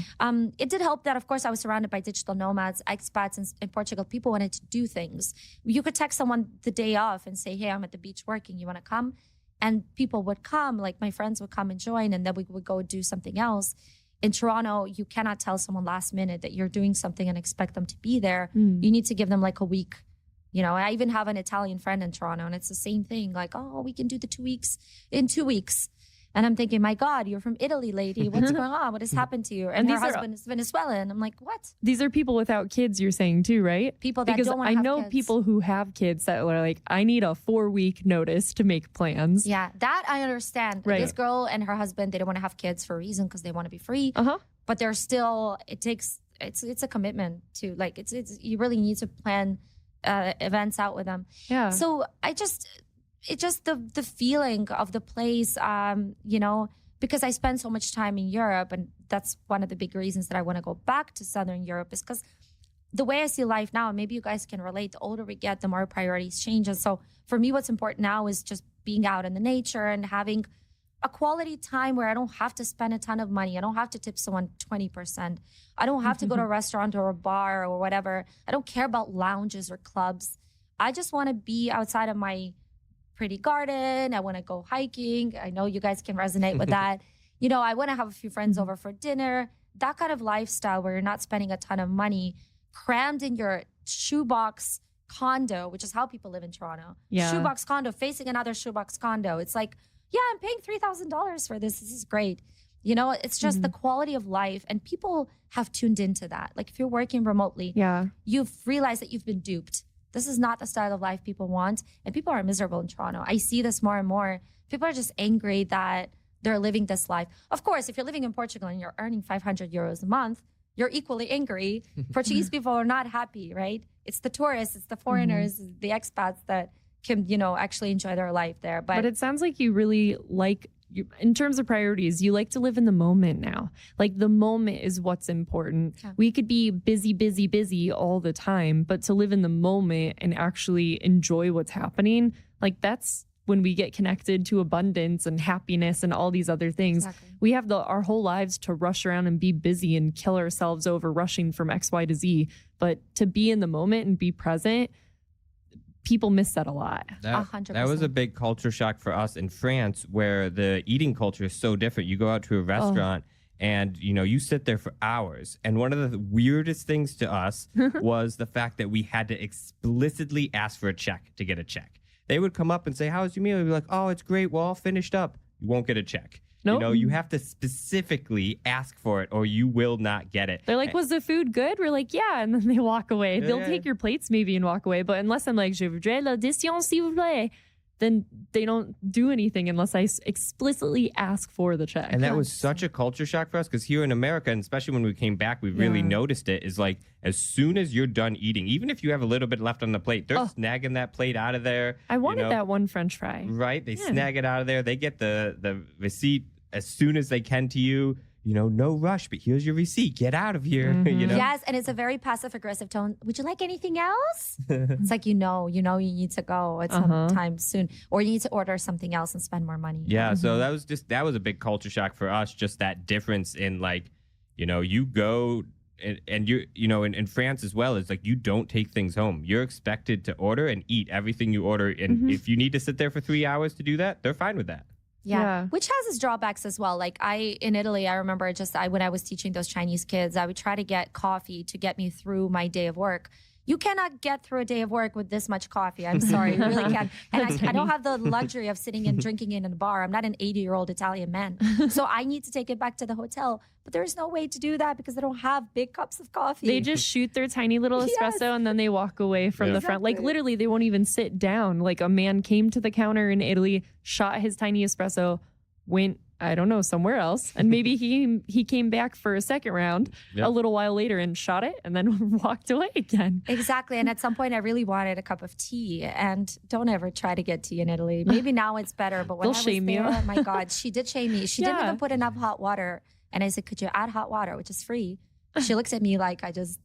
It did help that, of course, I was surrounded by digital nomads, expats in Portugal. People wanted to do things. You could text someone the day off and say, hey, I'm at the beach working. You want to come? And people would come, like my friends would come and join, and then we would go do something else. In Toronto, you cannot tell someone last minute that you're doing something and expect them to be there. You need to give them like a week. I even have an Italian friend in Toronto and it's the same thing. Like, oh, we can do the 2 weeks in 2 weeks. And I'm thinking, my God, you're from Italy, lady. What's going on? What has happened to you? And her these are- husband is Venezuelan. I'm like, what? These are people without kids, you're saying too, right? People that Because don't want I to have know kids. people who have kids that are like, I need a 4-week notice to make plans. Yeah, that I understand. Right. This girl and her husband, they don't want to have kids for a reason because they want to be free. Uh-huh. But they're still, it's a commitment to like, it's you really need to plan events out with them. Yeah. So it's just the feeling of the place, you know, because I spend so much time in Europe, and that's one of the big reasons that I want to go back to Southern Europe, is because the way I see life now, and maybe you guys can relate, the older we get, the more priorities change. And so for me, what's important now is just being out in the nature and having a quality time where I don't have to spend a ton of money. I don't have to tip someone 20%. I don't have to go to a restaurant or a bar or whatever. I don't care about lounges or clubs. I just want to be outside of my pretty garden. I want to go hiking. I know you guys can resonate with that. You know, I want to have a few friends over for dinner. That kind of lifestyle where you're not spending a ton of money crammed in your shoebox condo, which is how people live in Toronto. Yeah. Shoebox condo facing another shoebox condo. It's like, yeah, I'm paying $3,000 for this. This is great. You know, it's just the quality of life. And people have tuned into that. Like if you're working remotely, Yeah. you've realized that you've been duped. This is not the style of life people want. And people are miserable in Toronto. I see this more and more. People are just angry that they're living this life. Of course, if you're living in Portugal and you're earning 500 euros a month, you're equally angry. Portuguese people are not happy, right? It's the tourists, it's the foreigners, the expats that can, you know, actually enjoy their life there. But it sounds like you really like, in terms of priorities, you like to live in the moment now. Like the moment is what's important. Yeah. We could be busy all the time, but to live in the moment and actually enjoy what's happening, like that's when we get connected to abundance and happiness and all these other things. Exactly. We have our whole lives to rush around and be busy and kill ourselves over rushing from X, Y to Z. But to be in the moment and be present, people miss that a lot. That 100%. was a big culture shock for us in France, where the eating culture is so different. You go out to a restaurant and, you know, you sit there for hours. And one of the weirdest things to us was the fact that we had to explicitly ask for a check to get a check. They would come up and say, "How's your meal?" We'd be like, "Oh, it's great. We're all finished up." You won't get a check. Nope. You know, you have to specifically ask for it or you will not get it. They're like, was the food good? We're like, yeah. And then they walk away. They'll take your plates maybe and walk away. But unless I'm like, je voudrais l'addition, s'il vous plaît, then they don't do anything unless I explicitly ask for the check. And that was such a culture shock for us, because here in America, and especially when we came back, we really noticed it, is like as soon as you're done eating, even if you have a little bit left on the plate, they're snagging that plate out of there. I wanted that one French fry. Right? They snag it out of there. They get the receipt as soon as they can to you. You know, no rush, but here's your receipt. Get out of here. You know? Yes, and it's a very passive-aggressive tone. Would you like anything else? It's like, you know you need to go at some time soon. Or you need to order something else and spend more money. Yeah, so that was a big culture shock for us, just that difference in like, you know, you go and you know, in France as well, it's like you don't take things home. You're expected to order and eat everything you order. And if you need to sit there for 3 hours to do that, they're fine with that. Yeah, which has its drawbacks as well. Like in Italy, I remember when I was teaching those Chinese kids, I would try to get coffee to get me through my day of work. You cannot get through a day of work with this much coffee. I'm sorry, you really can't. And I don't have the luxury of sitting and drinking in a bar. I'm not an 80-year-old Italian man. So I need to take it back to the hotel. But there's no way to do that because they don't have big cups of coffee. They just shoot their tiny little espresso and then they walk away from the front. Like literally, they won't even sit down. Like a man came to the counter in Italy, shot his tiny espresso, went, I don't know, somewhere else. And maybe he came back for a second round a little while later and shot it and then walked away again. Exactly. And at some point, I really wanted a cup of tea. And don't ever try to get tea in Italy. Maybe now it's better. But when I was shame there, you. oh my God, she did shame me. She didn't even put enough hot water. And I said, could you add hot water, which is free? She looked at me like I just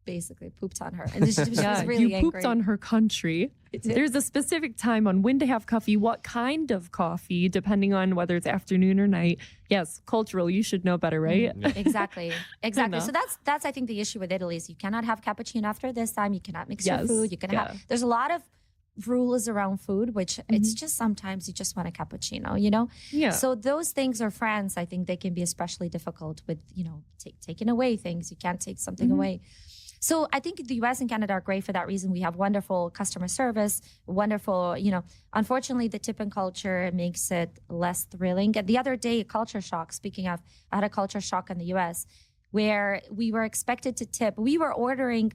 basically pooped on her. And she was really you angry. pooped on her country. There's a specific time on when to have coffee, what kind of coffee, depending on whether it's afternoon or night. Yes, cultural, you should know better, right? Exactly. So that's I think the issue with Italy is you cannot have cappuccino after this time. You cannot mix your food. You can have. There's a lot of rules around food, which it's just sometimes you just want a cappuccino, you know? Yeah. So those things are France. I think they can be especially difficult with, you know, taking away things. You can't take something away. So I think the US and Canada are great for that reason. We have wonderful customer service, wonderful, unfortunately, the tipping culture makes it less thrilling. And the other day, culture shock, speaking of, I had a culture shock in the US where we were expected to tip. We were ordering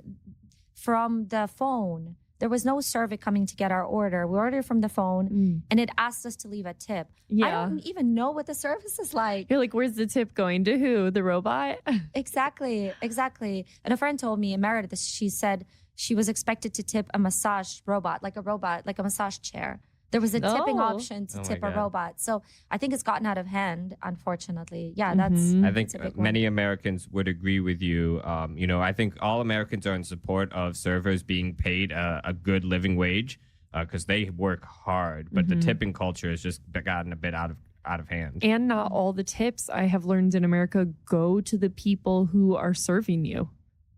from the phone. There was no server coming to get our order. We ordered from the phone and it asked us to leave a tip. Yeah. I don't even know what the service is like. You're like, where's the tip going to who? The robot? Exactly. And a friend told me in Meredith, she said she was expected to tip a massage robot, like a massage chair. There was a tipping option to tip a robot. So I think it's gotten out of hand, unfortunately. Yeah, I think that's a big many one. Americans would agree with you. I think all Americans are in support of servers being paid a good living wage because they work hard. But the tipping culture has just gotten a bit out of hand. And not all the tips I have learned in America go to the people who are serving you.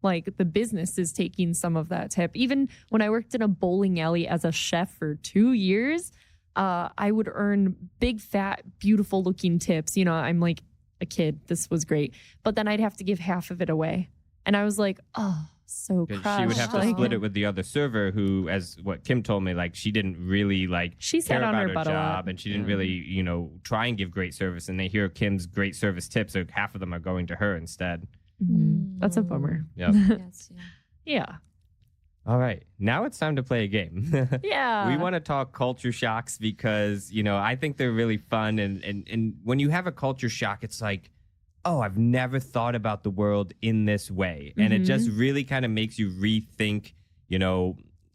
Like the business is taking some of that tip. Even when I worked in a bowling alley as a chef for 2 years, I would earn big, fat, beautiful looking tips. I'm like a kid. This was great. But then I'd have to give half of it away. And I was like, oh, so crushed. She would have to Like, split it with the other server who, as what Kim told me, like she didn't really She sat care on about her her butt a lot. job and she didn't really, try and give great service. And they hear Kim's great service tips, so half of them are going to her instead. That's a bummer. Yeah. Yes, yeah. Yeah. All right. Now it's time to play a game. Yeah. We want to talk culture shocks because, I think they're really fun. And when you have a culture shock, it's like, oh, I've never thought about the world in this way. And it just really kind of makes you rethink,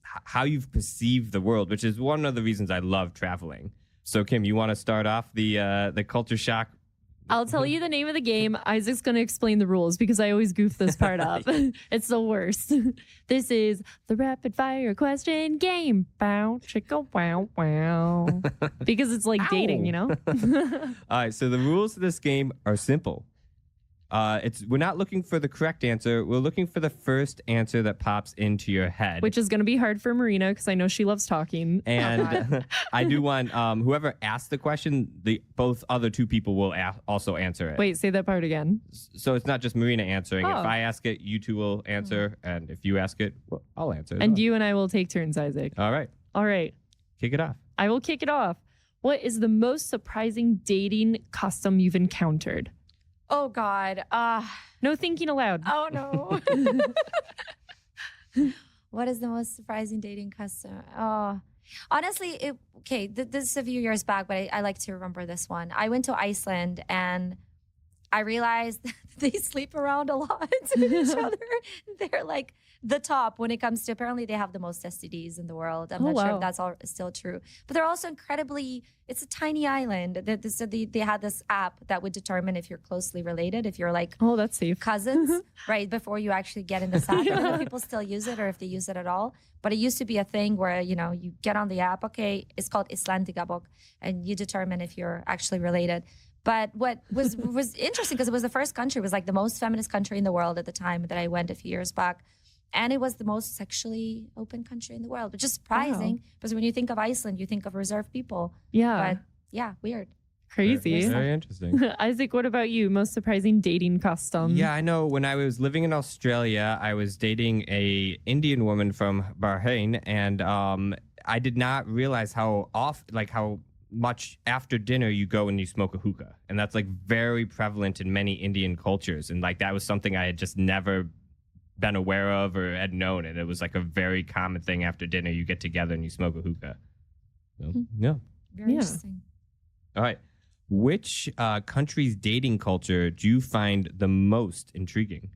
how you've perceived the world, which is one of the reasons I love traveling. So, Kim, you want to start off the culture shock? I'll tell you the name of the game. Isaac's going to explain the rules because I always goof this part up. It's the worst. This is the rapid fire question game. Bow, chicka, wow, wow. Because it's like dating, All right. So the rules of this game are simple. We're not looking for the correct answer. We're looking for the first answer that pops into your head. Which is going to be hard for Marina because I know she loves talking. And I do want whoever asked the question, both other two people will also answer it. Wait, say that part again. So it's not just Marina answering. Oh. If I ask it, you two will answer. And if you ask it, well, I'll answer it. And you and I will take turns, Isaac. All right. All right. Kick it off. I will kick it off. What is the most surprising dating custom you've encountered? Oh, God. No thinking aloud. Oh, no. What is the most surprising dating custom? Oh, honestly, this is a few years back, but I like to remember this one. I went to Iceland and I realized that they sleep around a lot with each other. They're like the top when it comes to, apparently they have the most STDs in the world. I'm not sure if that's all still true. But they're also it's a tiny island. They had this app that would determine if you're closely related, if you're like that's safe. cousins, right, before you actually get in the sack. I don't know if people still use it or if they use it at all. But it used to be a thing where, you get on the app, it's called Islandingabok, and you determine if you're actually related. But what was interesting, because it was the first country, it was like the most feminist country in the world at the time that I went a few years back. And it was the most sexually open country in the world, which is surprising because when you think of Iceland, you think of reserved people. Yeah. But yeah, weird. Crazy. Very interesting. Isaac, what about you? Most surprising dating custom? Yeah, I know. When I was living in Australia, I was dating a Indian woman from Bahrain, and I did not realize how much after dinner you go and you smoke a hookah, and that's like very prevalent in many Indian cultures, and like that was something I had just never been aware of or had known, and it was like a very common thing after dinner. You get together and you smoke a hookah. So, yeah. Very interesting. All right. Which country's dating culture do you find the most intriguing?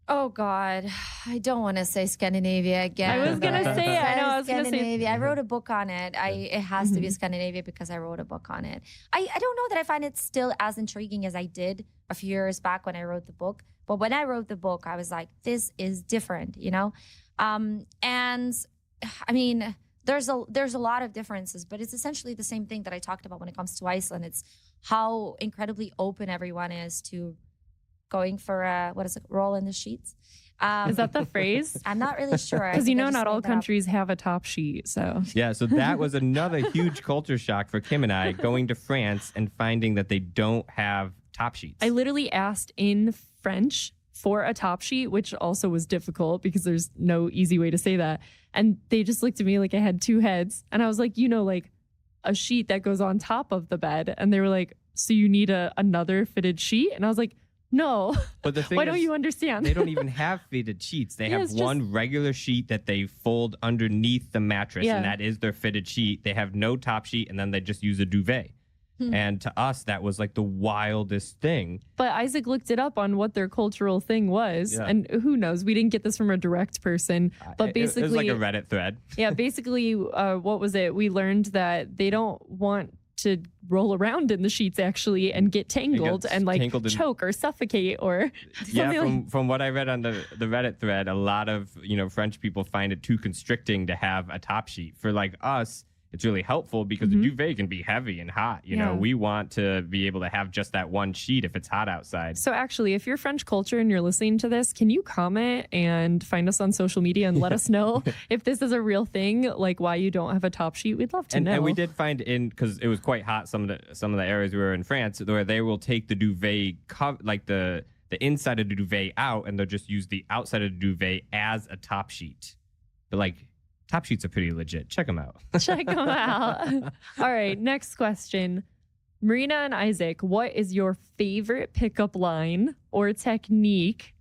Oh, God. I don't want to say Scandinavia again. I was going to say it. I know. I was going to say Scandinavia. I wrote a book on it. It has to be Scandinavia because I wrote a book on it. I don't know that I find it still as intriguing as I did a few years back when I wrote the book. But when I wrote the book, I was like, this is different, And I mean, there's a lot of differences, but it's essentially the same thing that I talked about when it comes to Iceland. It's how incredibly open everyone is to going for a, roll in the sheets. Is that the phrase? I'm not really sure. Because not all countries have a top sheet. So yeah, so that was another huge culture shock for Kim and I, going to France and finding that they don't have top sheets. I literally asked in French for a top sheet, which also was difficult because there's no easy way to say that. And they just looked at me like I had two heads. And I was like, like a sheet that goes on top of the bed. And they were like, so you need another fitted sheet? And I was like, no. But the thing why is, don't you understand? They don't even have fitted sheets. They have one regular sheet that they fold underneath the mattress, and that is their fitted sheet. They have no top sheet, and then they just use a duvet. And to us, that was like the wildest thing. But Isaac looked it up on what their cultural thing was. Yeah. And who knows? We didn't get this from a direct person. But basically, it was like a Reddit thread. Yeah, basically, what was it? We learned that they don't want to roll around in the sheets actually and get tangled and like choke or suffocate or from what I read on the Reddit thread, a lot of French people find it too constricting to have a top sheet. For like us, it's really helpful because the duvet can be heavy and hot. You know, we want to be able to have just that one sheet if it's hot outside. So actually, if you're French culture and you're listening to this, can you comment and find us on social media and let us know if this is a real thing, like why you don't have a top sheet? We'd love to know. And we did find because it was quite hot, some of the areas we were in France, where they will take the duvet, like the inside of the duvet out, and they'll just use the outside of the duvet as a top sheet. But like, top sheets are pretty legit. Check them out. Check them out. All right, next question. Marina and Isaac, what is your favorite pickup line or technique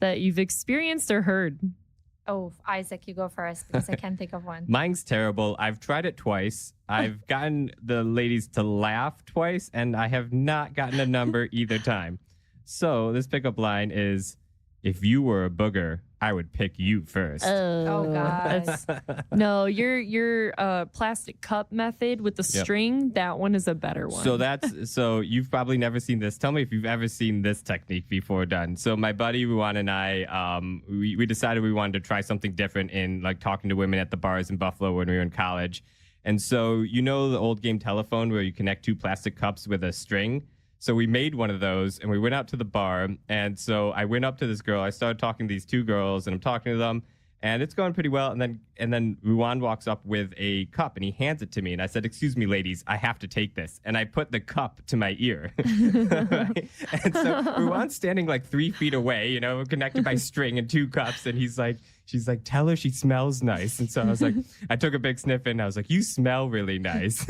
that you've experienced or heard? Oh, Isaac, you go first because I can't think of one. Mine's terrible. I've tried it twice. I've gotten the ladies to laugh twice, and I have not gotten a number either time. So this pickup line is, if you were a booger, I would pick you first. Oh God. No, your plastic cup method with the string, that one is a better one. So you've probably never seen this. Tell me if you've ever seen this technique before done. So my buddy Ruan and I, we decided we wanted to try something different in like talking to women at the bars in Buffalo when we were in college. And so the old game telephone where you connect two plastic cups with a string? So we made one of those and we went out to the bar. And so I went up to this girl. I started talking to these two girls and I'm talking to them and it's going pretty well. And then Ruan walks up with a cup and he hands it to me. And I said, "Excuse me, ladies, I have to take this." And I put the cup to my ear. Right? And so Ruan's standing like 3 feet away, connected by string and two cups. And she's like, "Tell her she smells nice." And so I was like, I took a big sniff and I was like, "You smell really nice."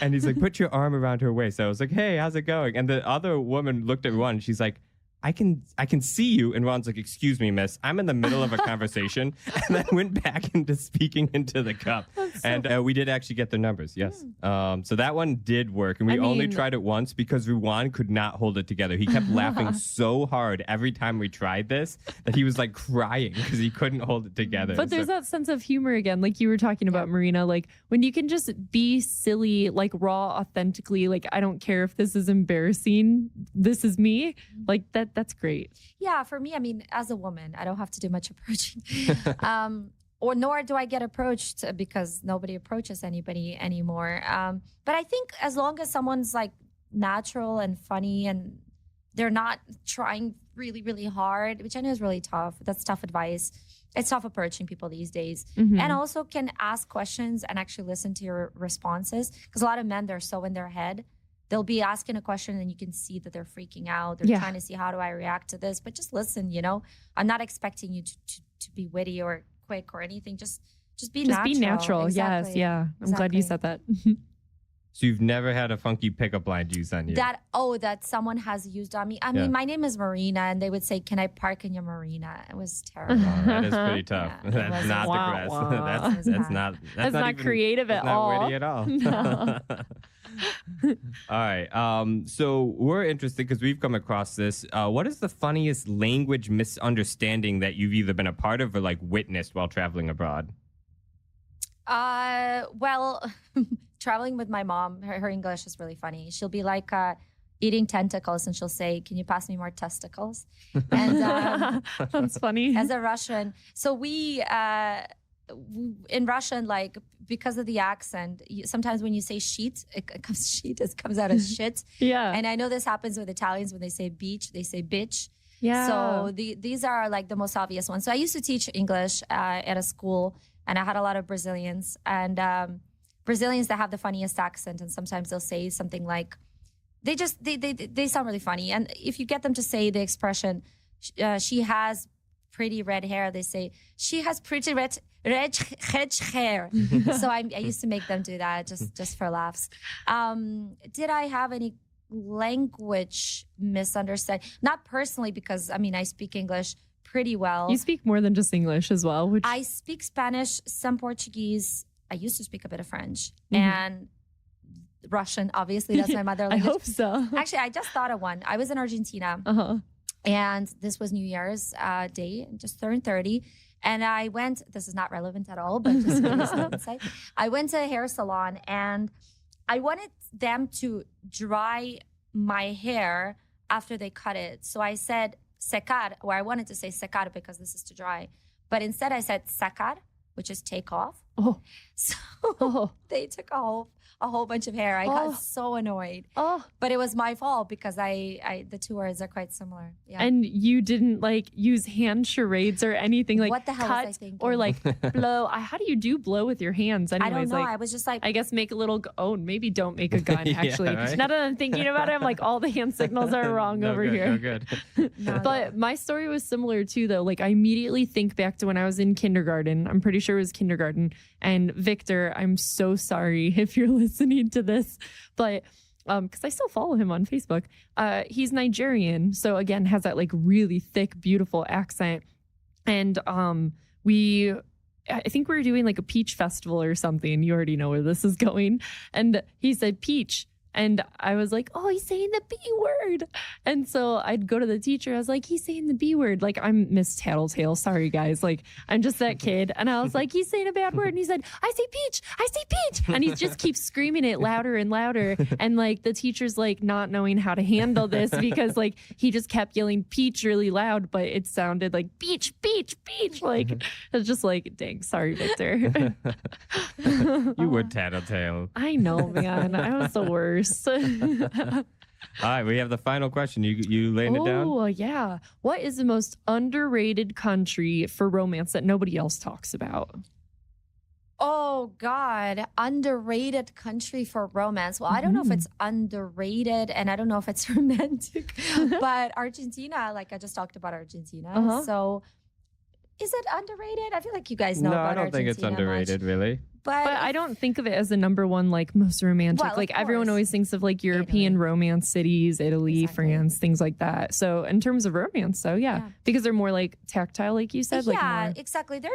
And he's like, "Put your arm around her waist." So I was like, "Hey, how's it going?" And the other woman looked at Ron and she's like, I can see you. And Ron's like, "Excuse me, miss, I'm in the middle of a conversation." And I went back into speaking into the cup. And we did actually get the numbers, yes. So that one did work. And we only tried it once because Ruan could not hold it together. He kept laughing so hard every time we tried this that he was like crying because he couldn't hold it together. But there's that sense of humor again, like you were talking about, Marina, like when you can just be silly, like raw, authentically, like I don't care if this is embarrassing, this is me, like that's great. Yeah, for me, I mean, as a woman, I don't have to do much approaching. Or nor do I get approached because nobody approaches anybody anymore. But I think as long as someone's like natural and funny and they're not trying really, really hard, which I know is really tough. That's tough advice. It's tough approaching people these days. And also can ask questions and actually listen to your responses. Because a lot of men, they're so in their head. They'll be asking a question and you can see that they're freaking out. They're trying to see, how do I react to this? But just listen, I'm not expecting you to be witty or quick or anything. Just be natural. Just be natural. Exactly. Yes. Yeah. I'm glad you said that. So you've never had a funky pickup line used on you? That someone has used on me. I mean, my name is Marina, and they would say, "Can I park in your Marina?" It was terrible. That is pretty tough. Yeah, that's not the That's not even creative at all. Not witty at all. No. All right. So we're interested because we've come across this. What is the funniest language misunderstanding that you've either been a part of or like witnessed while traveling abroad? Well, traveling with my mom, her English is really funny. She'll be like eating tentacles and she'll say, "Can you pass me more testicles?" And that's funny. As a Russian. So we in Russian, like because of the accent, sometimes when you say sheet, it comes out as shit. Yeah. And I know this happens with Italians when they say beach, they say bitch. Yeah. So these are like the most obvious ones. So I used to teach English at a school, and I had a lot of Brazilians, and Brazilians that have the funniest accent, and sometimes they'll say something like, they sound really funny. And if you get them to say the expression, she has pretty red hair. They say she has pretty red hair. So I used to make them do that just for laughs. Did I have any language misunderstanding? Not personally, because I mean I speak English pretty well. You speak more than just English as well. Which I speak Spanish, some Portuguese. I used to speak a bit of French and Russian. Obviously, that's my mother language. I hope so. Actually, I just thought of one. I was in Argentina. And this was New Year's Day, just turned 30. And I went, this is not relevant at all, but just give you some insight. I went to a hair salon and I wanted them to dry my hair after they cut it. So I said secar, or I wanted to say secar because this is to dry. But instead I said sacar, which is take off. So they took a whole bunch of hair. I got so annoyed. But it was my fault because I the two words are quite similar. Yeah. And you didn't like use hand charades or anything like what the hell cut was I thinking? or like blow. How do you do blow with your hands? Anyways, I don't know. Like, I was just like, I guess make a little. Maybe don't make a gun. Actually, right? now that I'm thinking about it, I'm like all the hand signals are wrong over good, here. No good. But my story was similar too, though. Like I immediately think back to when I was in kindergarten. I'm pretty sure it was kindergarten. And Victor, I'm so sorry if you're listening to this, but because I still follow him on Facebook. He's Nigerian, so again has that like really thick, beautiful accent. And I think we were doing like a peach festival or something. You already know where this is going. And he said peach. And I was like, oh, he's saying the B word. And so I'd go to the teacher. I was like, he's saying the B word. Like, I'm Miss Tattletale. Sorry, guys. Like, I'm just that kid. And I was like, he's saying a bad word. And he said, I say peach. I say peach. And he just keeps screaming it louder and louder. And like the teacher's like not knowing how to handle this because like he just kept yelling peach really loud, but it sounded like peach, peach, peach. Like, it was just like, dang, sorry, Victor. You were Tattletale. I know, man. I was the worst. All right, we have the final question. You laying it down? Oh, yeah. What is the most underrated country for romance that nobody else talks about? oh God, underrated country for romance. Well, I don't know if it's underrated and I don't know if it's romantic, but Argentina, like I just talked about Argentina. So is it underrated? I feel like you guys know about I don't think it's underrated, really. But I don't think of it as the number one, like most romantic. Well, like of everyone course. always thinks of like European romance cities, Italy, Exactly. France, things like that. So in terms of romance, so yeah, because they're more like tactile, like you said. yeah, like more... exactly. They're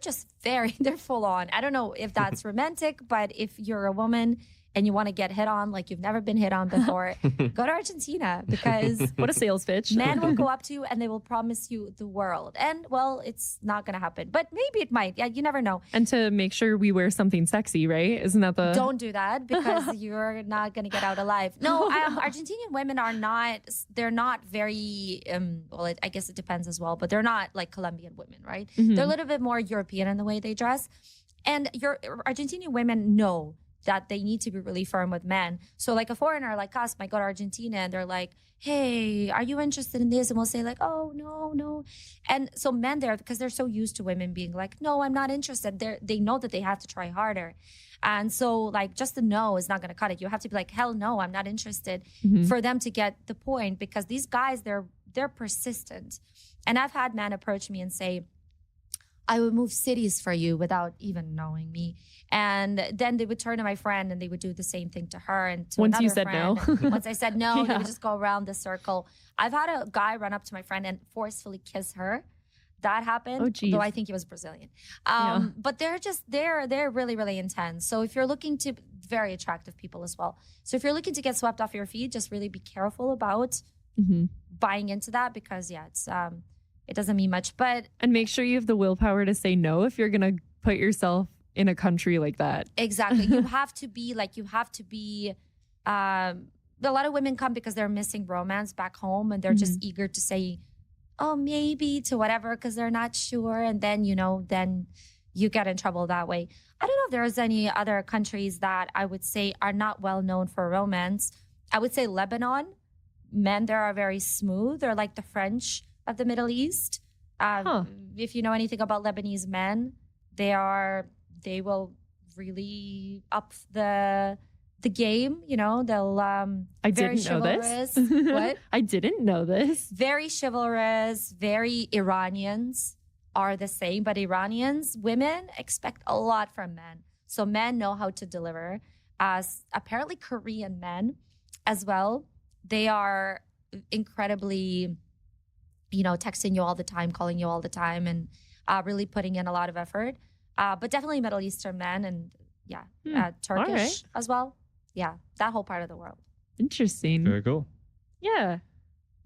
just they're full on. I don't know if that's romantic, but if you're a woman and you want to get hit on like you've never been hit on before, go to Argentina because What a sales pitch. men will go up to you and they will promise you the world. And well, it's not going to happen, but maybe it might. Yeah, you never know. And to make sure we wear something sexy, right? Isn't that the... Don't do that because you're not going to get out alive. No, Argentinian women are not, they're not very, well, I guess it depends as well, but they're not like Colombian women, right? They're a little bit more European in the way they dress. And Argentinian women know that they need to be really firm with men. So like a foreigner like us might go to Argentina and they're like, hey, are you interested in this? And we'll say like, oh, no. And so men there, because they're so used to women being like, no, I'm not interested. They know that they have to try harder. And so like just the no is not going to cut it. You have to be like, hell no, I'm not interested for them to get the point, because these guys, they're persistent. And I've had men approach me and say, I would move cities for you without even knowing me. And then they would turn to my friend and they would do the same thing to her. And to Once you another said no. friend. Once I said no, they would just go around the circle. I've had a guy run up to my friend and forcefully kiss her. That happened. Oh, geez. Though I think he was Brazilian. But they're really, really intense. So if you're looking to, very attractive people as well. So if you're looking to get swept off your feet, just really be careful about buying into that, because it's it doesn't mean much. But And make sure you have the willpower to say no if you're going to put yourself in a country like that. exactly, you have to be a lot of women come because they're missing romance back home and they're just eager to say, oh, maybe to whatever, because they're not sure. And then, then you get in trouble that way. I don't know if there's any other countries that I would say are not well known for romance. I would say Lebanon. Men there are very smooth. They're like the French of the Middle East. If you know anything about Lebanese men, they will really up the the game, they'll I very didn't know chivalrous. this. What? I didn't know this. Very chivalrous, very Iranians are the same, but Iranians, women expect a lot from men. So men know how to deliver. As apparently Korean men as well, they are incredibly, texting you all the time, calling you all the time, and really putting in a lot of effort. But definitely Middle Eastern men and Turkish as well. Yeah, that whole part of the world. Interesting. Very cool. Yeah.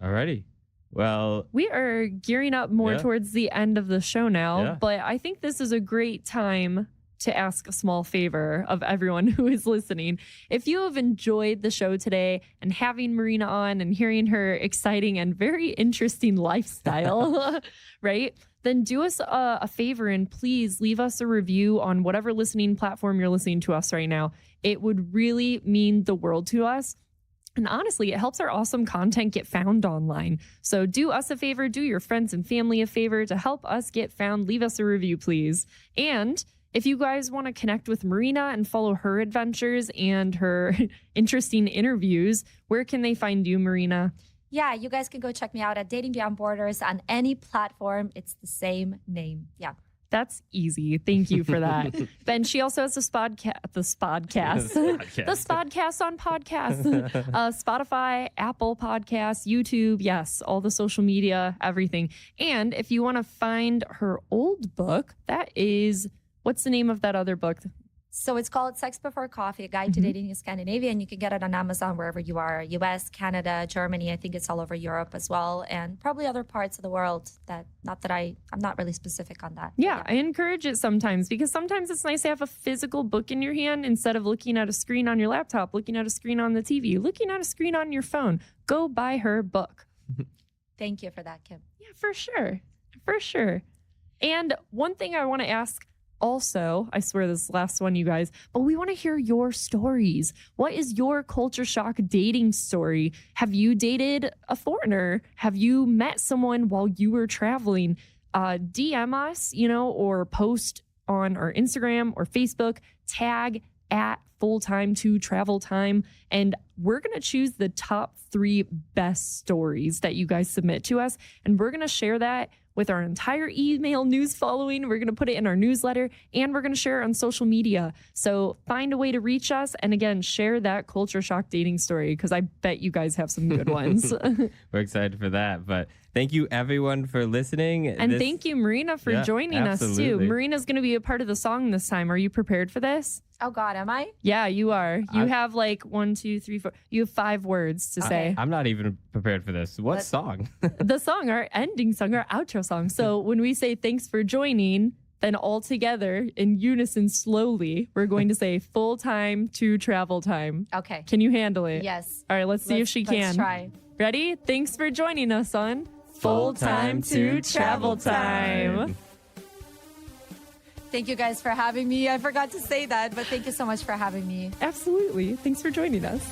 Alrighty. Well, we are gearing up more towards the end of the show now, but I think this is a great time to ask a small favor of everyone who is listening. If you have enjoyed the show today and having Marina on and hearing her exciting and very interesting lifestyle, right? Then do us a favor and please leave us a review on whatever listening platform you're listening to us right now. It would really mean the world to us. And honestly, it helps our awesome content get found online. So do us a favor, do your friends and family a favor to help us get found. Leave us a review, please. And if you guys want to connect with Marina and follow her adventures and her interesting interviews, where can they find you, Marina? Yeah, you guys can go check me out at Dating Beyond Borders on any platform. It's the same name. Yeah. That's easy. Thank you for that. Ben, she also has the spodcast on podcasts, Spotify, Apple Podcasts, YouTube. Yes, all the social media, everything. And if you want to find her old book, that is, what's the name of that other book? So it's called Sex Before Coffee, A Guide to Dating in Scandinavia. And you can get it on Amazon wherever you are, US, Canada, Germany. I think it's all over Europe as well. And probably other parts of the world I'm not really specific on that. Yeah, I encourage it sometimes because sometimes it's nice to have a physical book in your hand instead of looking at a screen on your laptop, looking at a screen on the TV, looking at a screen on your phone. Go buy her book. Thank you for that, Kim. Yeah, for sure. For sure. And one thing I want to ask also, I swear this last one, you guys, but we want to hear your stories. What is your culture shock dating story? Have you dated a foreigner? Have you met someone while you were traveling? DM us, or post on our Instagram or Facebook, tag at fulltime2traveltime. And we're going to choose the top 3 best stories that you guys submit to us. And we're going to share that with our entire email news following. We're going to put it in our newsletter and we're going to share it on social media. So find a way to reach us. And again, share that culture shock dating story because I bet you guys have some good ones. We're excited for that. But thank you everyone for listening. And thank you, Marina, for joining us too. Marina's going to be a part of the song this time. Are you prepared for this? Oh God, am I? Yeah, you are. You have like 1, 2, 3, 4. You have 5 words to say. I'm not even prepared for this. What song? The song, our ending song, our outro song. So when we say thanks for joining, then all together in unison slowly, we're going to say full time to travel time. Okay. Can you handle it? Yes. All right, let's see if she can. Let's try. Ready? Thanks for joining us on Full Time to Travel Time. Thank you guys for having me. I forgot to say that, but thank you so much for having me. Absolutely. Thanks for joining us.